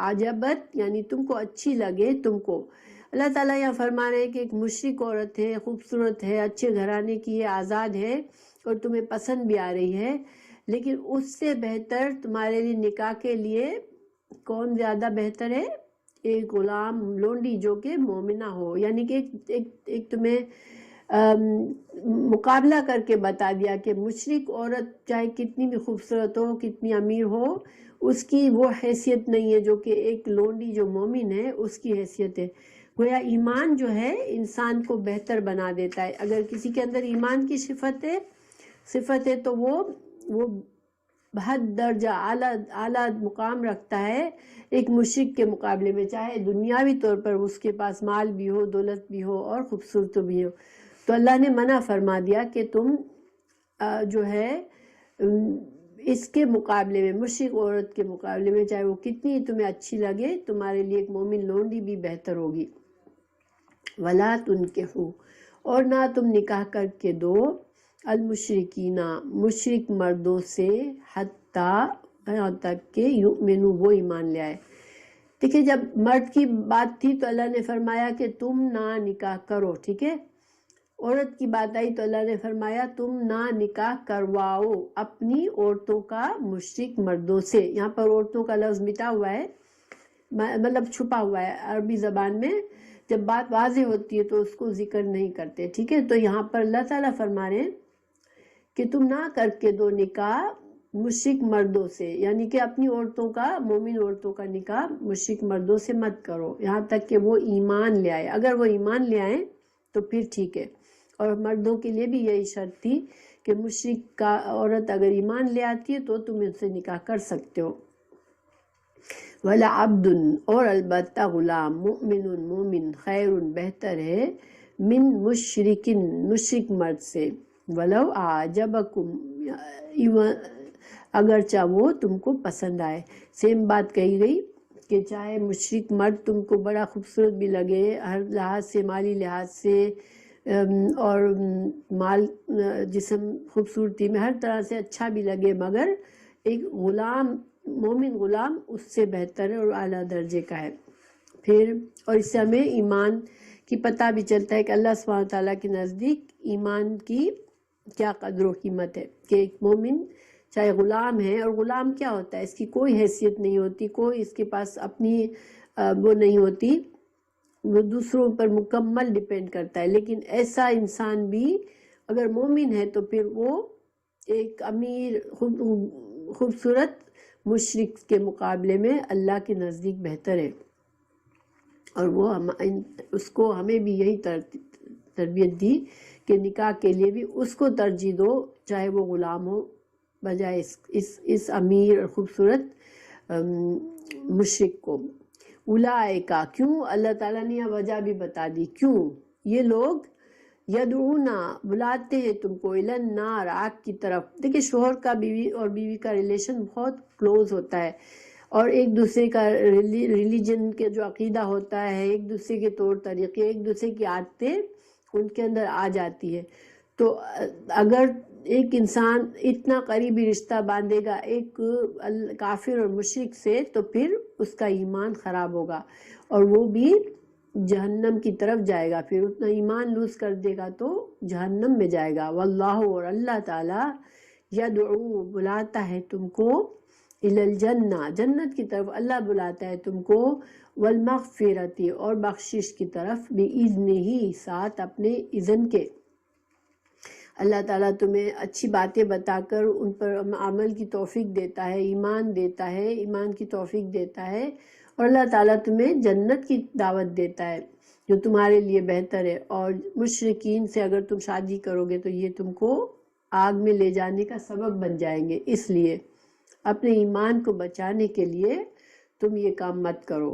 عجبت یعنی تم کو اچھی لگے تم کو۔ اللہ تعالیٰ یہاں فرما رہے ہیں کہ ایک مشرک عورت ہے، خوبصورت ہے، اچھے گھرانے کی ہے، آزاد ہے، اور تمہیں پسند بھی آ رہی ہے، لیکن اس سے بہتر تمہارے لیے نکاح کے لیے کون زیادہ بہتر ہے؟ ایک غلام لونڈی جو کہ مومنہ ہو، یعنی کہ ایک تمہیں مقابلہ کر کے بتا دیا کہ مشرک عورت چاہے کتنی بھی خوبصورت ہو، کتنی امیر ہو، اس کی وہ حیثیت نہیں ہے جو کہ ایک لونڈی جو مومن ہے اس کی حیثیت ہے۔ گویا ایمان جو ہے انسان کو بہتر بنا دیتا ہے۔ اگر کسی کے اندر ایمان کی صفت ہے صفت ہے تو وہ بہت درجہ اعلیٰ مقام رکھتا ہے ایک مشرک کے مقابلے میں، چاہے دنیاوی طور پر اس کے پاس مال بھی ہو، دولت بھی ہو اور خوبصورت بھی ہو۔ تو اللہ نے منع فرما دیا کہ تم جو ہے اس کے مقابلے میں، مشرک عورت کے مقابلے میں، چاہے وہ کتنی تمہیں اچھی لگے، تمہارے لیے ایک مومن لونڈی بھی بہتر ہوگی۔ وَلَا تُنْكِحُوا، اور نہ تم نکاح کر کے دو، المشرکین، مشرک مردوں سے، حتیٰ یہاں تک کہ یؤمنوا، وہ ایمان لے آئے۔ دیکھیں جب مرد کی بات تھی تو اللہ نے فرمایا کہ تم نہ نکاح کرو، ٹھیک ہے۔ عورت کی بات آئی تو اللہ نے فرمایا تم نہ نکاح کرواؤ اپنی عورتوں کا مشرک مردوں سے۔ یہاں پر عورتوں کا لفظ مٹا ہوا ہے، مطلب چھپا ہوا ہے۔ عربی زبان میں جب بات واضح ہوتی ہے تو اس کو ذکر نہیں کرتے، ٹھیک ہے۔ تو یہاں پر اللہ تعالیٰ فرما رہے ہیں کہ تم نہ کر کے دو نکاح مشرک مردوں سے، یعنی کہ اپنی عورتوں کا، مومن عورتوں کا نکاح مشرک مردوں سے مت کرو یہاں تک کہ وہ ایمان لے آئے۔ اگر وہ ایمان لے آئیں تو پھر ٹھیک ہے، اور مردوں کے لیے بھی یہی شرط تھی کہ مشرک کا عورت اگر ایمان لے آتی ہے تو تم ان سے نکاح کر سکتے ہو۔ ولا عبد، اور البتہ غلام، مؤمن، مومن، خیر، بہتر ہے، من مشرکن، مشرک مرد سے، ولو اعجبکم، اگرچہ وہ تم کو پسند آئے۔ سیم بات کہی گئی کہ چاہے مشرک مرد تم کو بڑا خوبصورت بھی لگے، ہر لحاظ سے، مالی لحاظ سے اور مال، جسم، خوبصورتی میں ہر طرح سے اچھا بھی لگے، مگر ایک غلام، مومن غلام اس سے بہتر ہے اور اعلیٰ درجے کا ہے۔ پھر اور اس سے ہمیں ایمان کی پتہ بھی چلتا ہے کہ اللہ سبحانہ تعالیٰ کے نزدیک ایمان کی کیا قدر و قیمت ہے، کہ ایک مومن چاہے غلام ہے، اور غلام کیا ہوتا ہے، اس کی کوئی حیثیت نہیں ہوتی، کوئی اس کے پاس اپنی وہ نہیں ہوتی، وہ دوسروں پر مکمل ڈیپینڈ کرتا ہے، لیکن ایسا انسان بھی اگر مومن ہے تو پھر وہ ایک امیر خوبصورت مشرک کے مقابلے میں اللہ کے نزدیک بہتر ہے۔ اور وہ اس کو ہمیں بھی یہی تربیت دی کہ نکاح کے لیے بھی اس کو ترجیح دو، چاہے وہ غلام ہو، بجائے اس امیر اور خوبصورت مشرک کو۔ اولئک، کیوں اللہ تعالیٰ نے یہ وجہ بھی بتا دی کیوں، یہ لوگ یدعونا، بلاتے ہیں تم کو، الی النار، آگ کی طرف۔ دیکھیں شوہر کا بیوی اور بیوی کا ریلیشن بہت کلوز ہوتا ہے، اور ایک دوسرے کا ریلیجن کے جو عقیدہ ہوتا ہے، ایک دوسرے کے طور طریقے، ایک دوسرے کی عادتیں ان کے اندر آ جاتی ہے۔ تو اگر ایک انسان اتنا قریبی رشتہ باندھے گا ایک کافر اور مشرک سے تو پھر اس کا ایمان خراب ہوگا اور وہ بھی جہنم کی طرف جائے گا، پھر اتنا ایمان لوز کر دے گا تو جہنم میں جائے گا۔ واللہ، اور اللہ تعالیٰ، یدعو، بلاتا ہے تم کو، الی الجنہ، جنت کی طرف اللہ بلاتا ہے تم کو، والمغفرۃ، اور بخشش کی طرف، بإذنہ، ساتھ اپنے اذن کے۔ اللہ تعالیٰ تمہیں اچھی باتیں بتا کر ان پر عمل کی توفیق دیتا ہے، ایمان دیتا ہے، ایمان کی توفیق دیتا ہے، اور اللہ تعالیٰ تمہیں جنت کی دعوت دیتا ہے جو تمہارے لیے بہتر ہے۔ اور مشرکین سے اگر تم شادی کرو گے تو یہ تم کو آگ میں لے جانے کا سبب بن جائیں گے، اس لیے اپنے ایمان کو بچانے کے لیے تم یہ کام مت کرو۔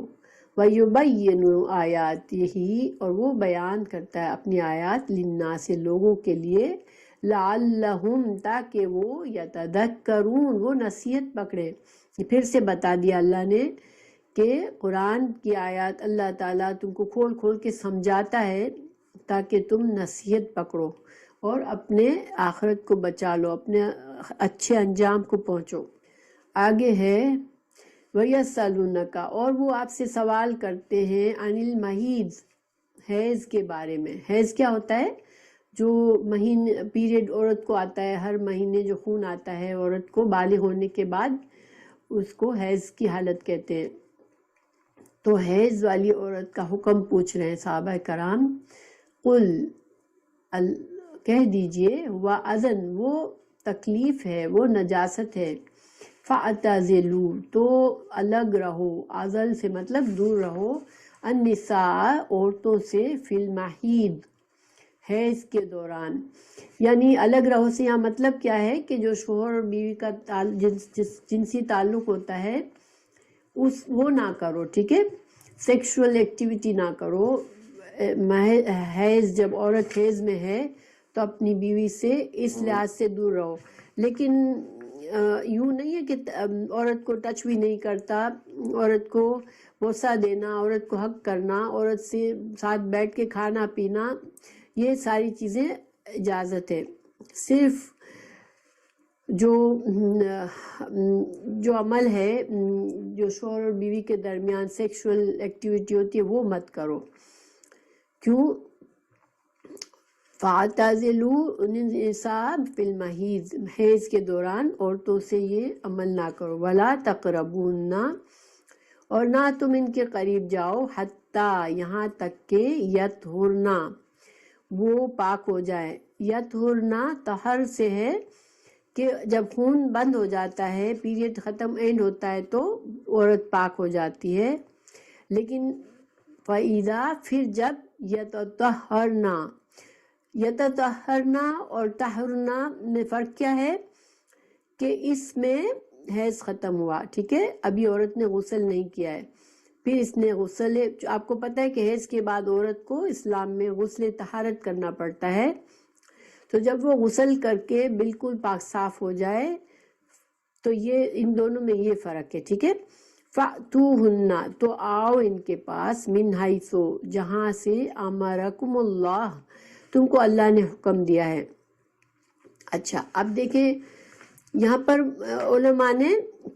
وَيُبَيِّنُ آیَاتِهِ، اور وہ بیان کرتا ہے اپنی آیات، للناس، لوگوں کے لیے، لعلہم، تاکہ وہ یتذکرون، وہ نصیحت پکڑے۔ پھر سے بتا دیا اللہ نے کہ قرآن کی آیات اللہ تعالیٰ تم کو کھول کھول کے سمجھاتا ہے تاکہ تم نصیحت پکڑو اور اپنے آخرت کو بچا لو، اپنے اچھے انجام کو پہنچو۔ آگے ہے وَيَسْأَلُونَكَ، اور وہ آپ سے سوال کرتے ہیں، عن المحیض، حیض کے بارے میں۔ حیض کیا ہوتا ہے؟ جو مہینے پیریڈ عورت کو آتا ہے، ہر مہینے جو خون آتا ہے عورت کو بالغ ہونے کے بعد، اس کو حیض کی حالت کہتے ہیں۔ تو حیض والی عورت کا حکم پوچھ رہے ہیں صحابہ کرام۔ قل، کہہ دیجئے، وَأَذًا، وہ تکلیف ہے، وہ نجاست ہے، فَاعْتَزِلُوا، تو الگ رہو، عزل سے مطلب دور رہو، النساء، عورتوں سے، فی المحیض، حیض کے دوران، یعنی الگ رہو سے یہاں مطلب کیا ہے کہ جو شوہر اور بیوی کا جنسی تعلق ہوتا ہے وہ نہ کرو، ٹھیک ہے، سیکشول ایکٹیویٹی نہ کرو۔ حیض، جب عورت حیض میں ہے تو اپنی بیوی سے اس لحاظ سے دور رہو، لیکن یوں نہیں ہے کہ عورت کو ٹچ بھی نہیں کرتا، عورت کو بوسہ دینا، عورت کو حق کرنا، عورت سے ساتھ بیٹھ کے کھانا پینا، یہ ساری چیزیں اجازت ہے۔ صرف جو عمل ہے جو شوہر اور بیوی کے درمیان سیکشول ایکٹیویٹی ہوتی ہے وہ مت کرو۔ کیوں؟ فَاعْتَزِلُوا النِّسَاءَ فِي الْمَحِيضِ، حیض کے دوران عورتوں سے یہ عمل نہ کرو۔ وَلَا تَقْرَبُوهُنَّ، اور نہ تم ان کے قریب جاؤ، حتیٰ یہاں تک کہ یطہرن، وہ پاک ہو جائے۔ یطہرن طہر سے ہے کہ جب خون بند ہو جاتا ہے، پیریڈ ختم اینڈ ہوتا ہے تو عورت پاک ہو جاتی ہے، لیکن فَإِذَا، پھر جب یتطہرن، یتطہرن اور طہرن میں فرق کیا ہے کہ اس میں حیض ختم ہوا، ٹھیک ہے، ابھی عورت نے غسل نہیں کیا ہے، پھر اس نے غسل، آپ کو پتہ ہے کہ حیض کے بعد عورت کو اسلام میں غسل طہارت کرنا پڑتا ہے، تو جب وہ غسل کر کے بالکل پاک صاف ہو جائے تو یہ ان دونوں میں یہ فرق ہے، ٹھیک ہے۔ فَأْتُوهُنَّ، تو آؤ ان کے پاس، مِنْ حَيْثُ، جہاں سے أَمَرَكُمُ اللَّهُ، تم کو اللہ نے حکم دیا ہے۔ اچھا، اب دیکھیں یہاں پر علماء نے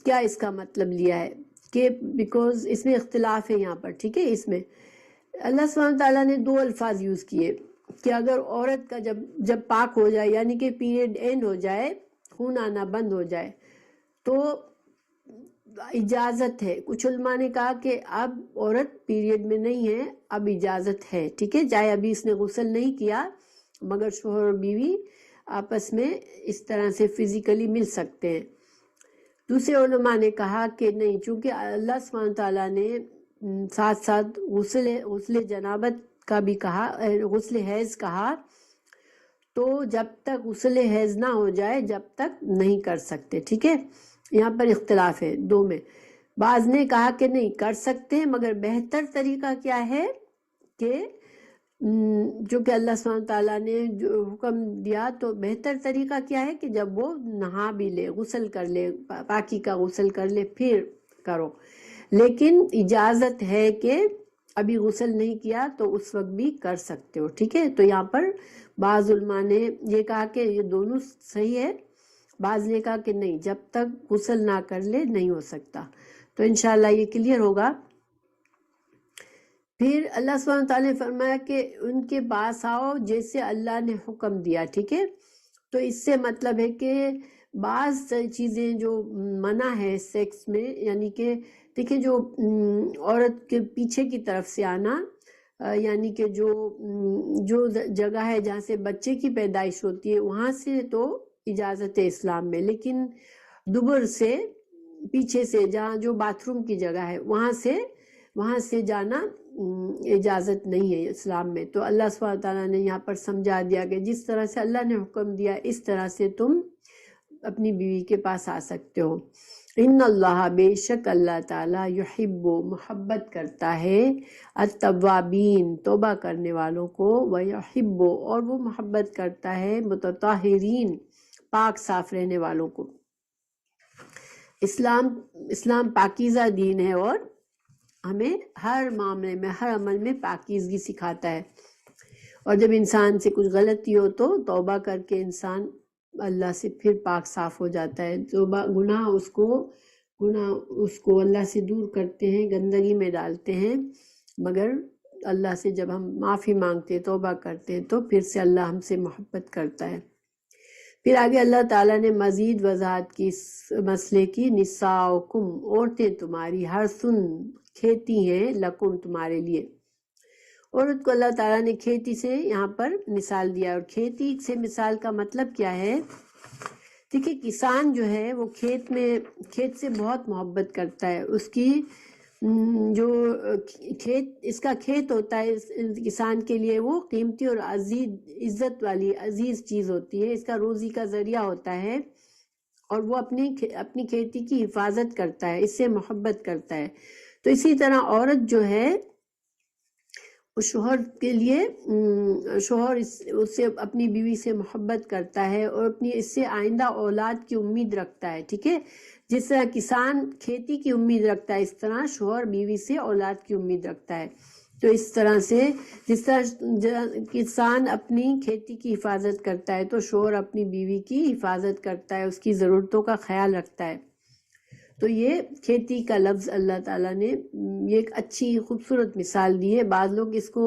کیا اس کا مطلب لیا ہے کہ بیکوز اس میں اختلاف ہے یہاں پر، ٹھیک ہے، اس میں اللہ سبحانہ تعالیٰ نے دو الفاظ یوز کیے کہ اگر عورت کا جب پاک ہو جائے، یعنی کہ پیریڈ اینڈ ہو جائے، خون آنا بند ہو جائے، تو اجازت ہے۔ کچھ علماء نے کہا کہ اب عورت پیریڈ میں نہیں ہے، اب اجازت ہے، ٹھیک ہے، چاہے ابھی اس نے غسل نہیں کیا، مگر شوہر اور بیوی آپس میں اس طرح سے فزیکلی مل سکتے ہیں۔ دوسرے علماء نے کہا کہ نہیں، چونکہ اللہ سبحانہ تعالیٰ نے ساتھ ساتھ غسل جنابت کا بھی کہا، غسل حیض کہا، تو جب تک غسل حیض نہ ہو جائے جب تک نہیں کر سکتے، ٹھیک ہے، یہاں پر اختلاف ہے دو میں۔ بعض نے کہا کہ نہیں کر سکتے ہیں، مگر بہتر طریقہ کیا ہے کہ جو کہ اللہ سبحانہ تعالیٰ نے جو حکم دیا، تو بہتر طریقہ کیا ہے کہ جب وہ نہا بھی لے، غسل کر لے، پاکی کا غسل کر لے، پھر کرو، لیکن اجازت ہے کہ ابھی غسل نہیں کیا تو اس وقت بھی کر سکتے ہو، ٹھیک ہے۔ تو یہاں پر بعض علماء نے یہ کہا کہ یہ دونوں صحیح ہے، بعض نے کہا کہ نہیں، جب تک غسل نہ کر لے نہیں ہو سکتا۔ تو انشاءاللہ یہ کلیئر ہوگا۔ پھر اللہ سبحانہ تعالیٰ نے فرمایا کہ ان کے پاس آؤ جیسے اللہ نے حکم دیا، ٹھیک ہے۔ تو اس سے مطلب ہے کہ بعض چیزیں جو منع ہے سیکس میں، یعنی کہ دیکھیں جو عورت کے پیچھے کی طرف سے آنا، یعنی کہ جو جگہ ہے جہاں سے بچے کی پیدائش ہوتی ہے وہاں سے تو اجازت ہے اسلام میں، لیکن دبر سے، پیچھے سے، جہاں جو باتھ روم کی جگہ ہے وہاں سے جانا اجازت نہیں ہے اسلام میں۔ تو اللہ سبحانہ تعالیٰ نے یہاں پر سمجھا دیا کہ جس طرح سے اللہ نے حکم دیا اس طرح سے تم اپنی بیوی کے پاس آ سکتے ہو۔ ان اللہ، بے شک اللہ تعالیٰ، یحب، محبت کرتا ہے، التوابین، توبہ کرنے والوں کو، ویحب، اور وہ محبت کرتا ہے متطہرین، پاک صاف رہنے والوں کو۔ اسلام پاکیزہ دین ہے اور ہمیں ہر معاملے میں، ہر عمل میں پاکیزگی سکھاتا ہے، اور جب انسان سے کچھ غلطی ہو تو توبہ کر کے انسان اللہ سے پھر پاک صاف ہو جاتا ہے۔ توبہ، گناہ اس کو اللہ سے دور کرتے ہیں، گندگی میں ڈالتے ہیں، مگر اللہ سے جب ہم معافی مانگتے، توبہ کرتے ہیں، تو پھر سے اللہ ہم سے محبت کرتا ہے۔ پھر آگے اللہ تعالیٰ نے مزید وضاحت کی اس مسئلے کی، نساؤکم، عورتیں تمہاری، حرثن، کھیتی ہیں، لکم، تمہارے لیے۔ عورت کو اللہ تعالیٰ نے کھیتی سے یہاں پر مثال دیا، اور کھیتی سے مثال کا مطلب کیا ہے؟ دیکھیے کسان جو ہے وہ کھیت سے بہت محبت کرتا ہے، اس کی جو کھیت اس کا کھیت ہوتا ہے اس کسان کے لیے وہ قیمتی اور عزت والی عزیز چیز ہوتی ہے، اس کا روزی کا ذریعہ ہوتا ہے، اور وہ اپنی کھیتی کی حفاظت کرتا ہے، اس سے محبت کرتا ہے۔ تو اسی طرح عورت جو ہے شوہر کے لیے شوہر اس سے اپنی بیوی سے محبت کرتا ہے اور اس سے آئندہ اولاد کی امید رکھتا ہے، ٹھیک ہے؟ جس طرح کسان کھیتی کی امید رکھتا ہے، اس طرح شوہر بیوی سے اولاد کی امید رکھتا ہے۔ تو اس طرح سے جس طرح کسان اپنی کھیتی کی حفاظت کرتا ہے تو شوہر اپنی بیوی کی حفاظت کرتا ہے، اس کی ضرورتوں کا خیال رکھتا ہے۔ تو یہ کھیتی کا لفظ اللہ تعالیٰ نے یہ ایک اچھی خوبصورت مثال دی ہے۔ بعض لوگ اس کو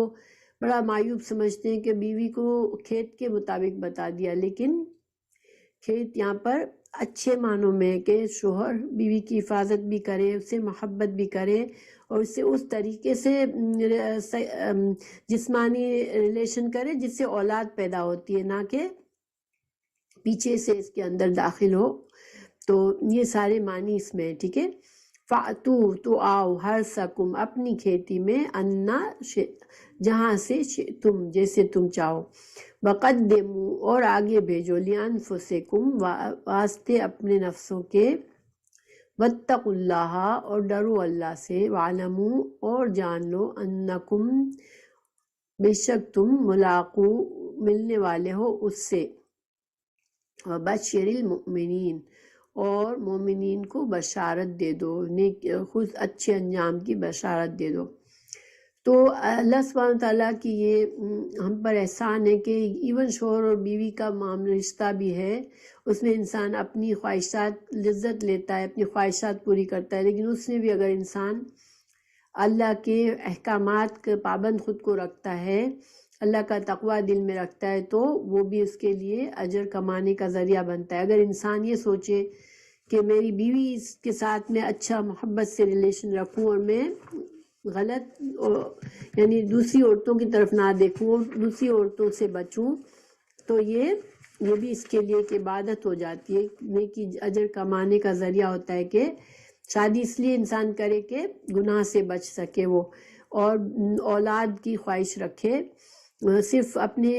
بڑا معیوب سمجھتے ہیں کہ بیوی کو کھیت کے مطابق بتا دیا، لیکن کھیت یہاں پر اچھے معنوں میں کہ شوہر بیوی کی حفاظت بھی کرے، اس سے محبت بھی کرے اور اس سے اس طریقے سے جسمانی ریلیشن کرے جس سے اولاد پیدا ہوتی ہے، نہ کہ پیچھے سے اس کے اندر داخل ہو۔ تو یہ سارے معنی اس میں، ٹھیک ہے؟ فَأْتُو تو آؤ حَرْثَکُم اپنی کھیتی میں اَنَّا جہاں سے تم جیسے تم چاہو، وَقَدِّمُوا اور آگے بھیجو لِأَنفُسِکُم واسطے اپنے نفسوں کے، وَاتَّقُوا اللَّهَ اور ڈرو اللہ سے، وَاعْلَمُوا اور جان لو أَنَّکُم بے شک تم ملاقو ملنے والے ہو اس سے، وَبَشِّرِ الْمُؤْمِنِينَ اور مومنین کو بشارت دے دو، نیک خود اچھے انجام کی بشارت دے دو۔ تو اللہ سبحانہ تعالیٰ کی یہ ہم پر احسان ہے کہ ایون شوہر اور بیوی کا معاملہ رشتہ بھی ہے، اس میں انسان اپنی خواہشات لذت لیتا ہے، اپنی خواہشات پوری کرتا ہے، لیکن اس میں بھی اگر انسان اللہ کے احکامات کے پابند خود کو رکھتا ہے، اللہ کا تقوی دل میں رکھتا ہے، تو وہ بھی اس کے لیے اجر کمانے کا ذریعہ بنتا ہے۔ اگر انسان یہ سوچے کہ میری بیوی اس کے ساتھ میں اچھا محبت سے ریلیشن رکھوں اور میں غلط یعنی دوسری عورتوں کی طرف نہ دیکھوں، دوسری عورتوں سے بچوں، تو یہ بھی اس کے لیے ایک عبادت ہو جاتی ہے، نیکی اجر کمانے کا ذریعہ ہوتا ہے کہ شادی اس لیے انسان کرے کہ گناہ سے بچ سکے وہ، اور اولاد کی خواہش رکھے۔ صرف اپنے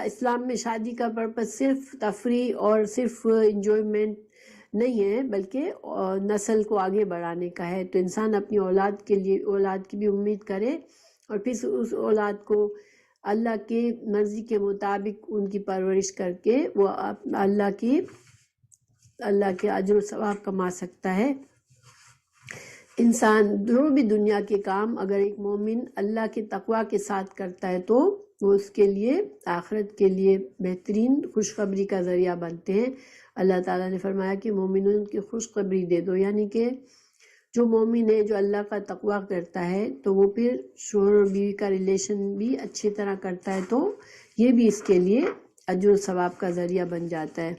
اسلام میں شادی کا پرپس صرف تفریح اور صرف انجوائمنٹ نہیں ہے، بلکہ نسل کو آگے بڑھانے کا ہے۔ تو انسان اپنی اولاد کے لیے اولاد کی بھی امید کرے اور پھر اس اولاد کو اللہ کی مرضی کے مطابق ان کی پرورش کر کے وہ اللہ کے اجر و ثواب کما سکتا ہے۔ انسان جو بھی دنیا کے کام اگر ایک مومن اللہ کے تقوی کے ساتھ کرتا ہے تو وہ اس کے لیے آخرت کے لیے بہترین خوشخبری کا ذریعہ بنتے ہیں۔ اللہ تعالیٰ نے فرمایا کہ مومنوں کی خوشخبری دے دو، یعنی کہ جو مومن ہے جو اللہ کا تقوی کرتا ہے تو وہ پھر شوہر اور بیوی کا ریلیشن بھی اچھی طرح کرتا ہے، تو یہ بھی اس کے لیے اجر و ثواب کا ذریعہ بن جاتا ہے۔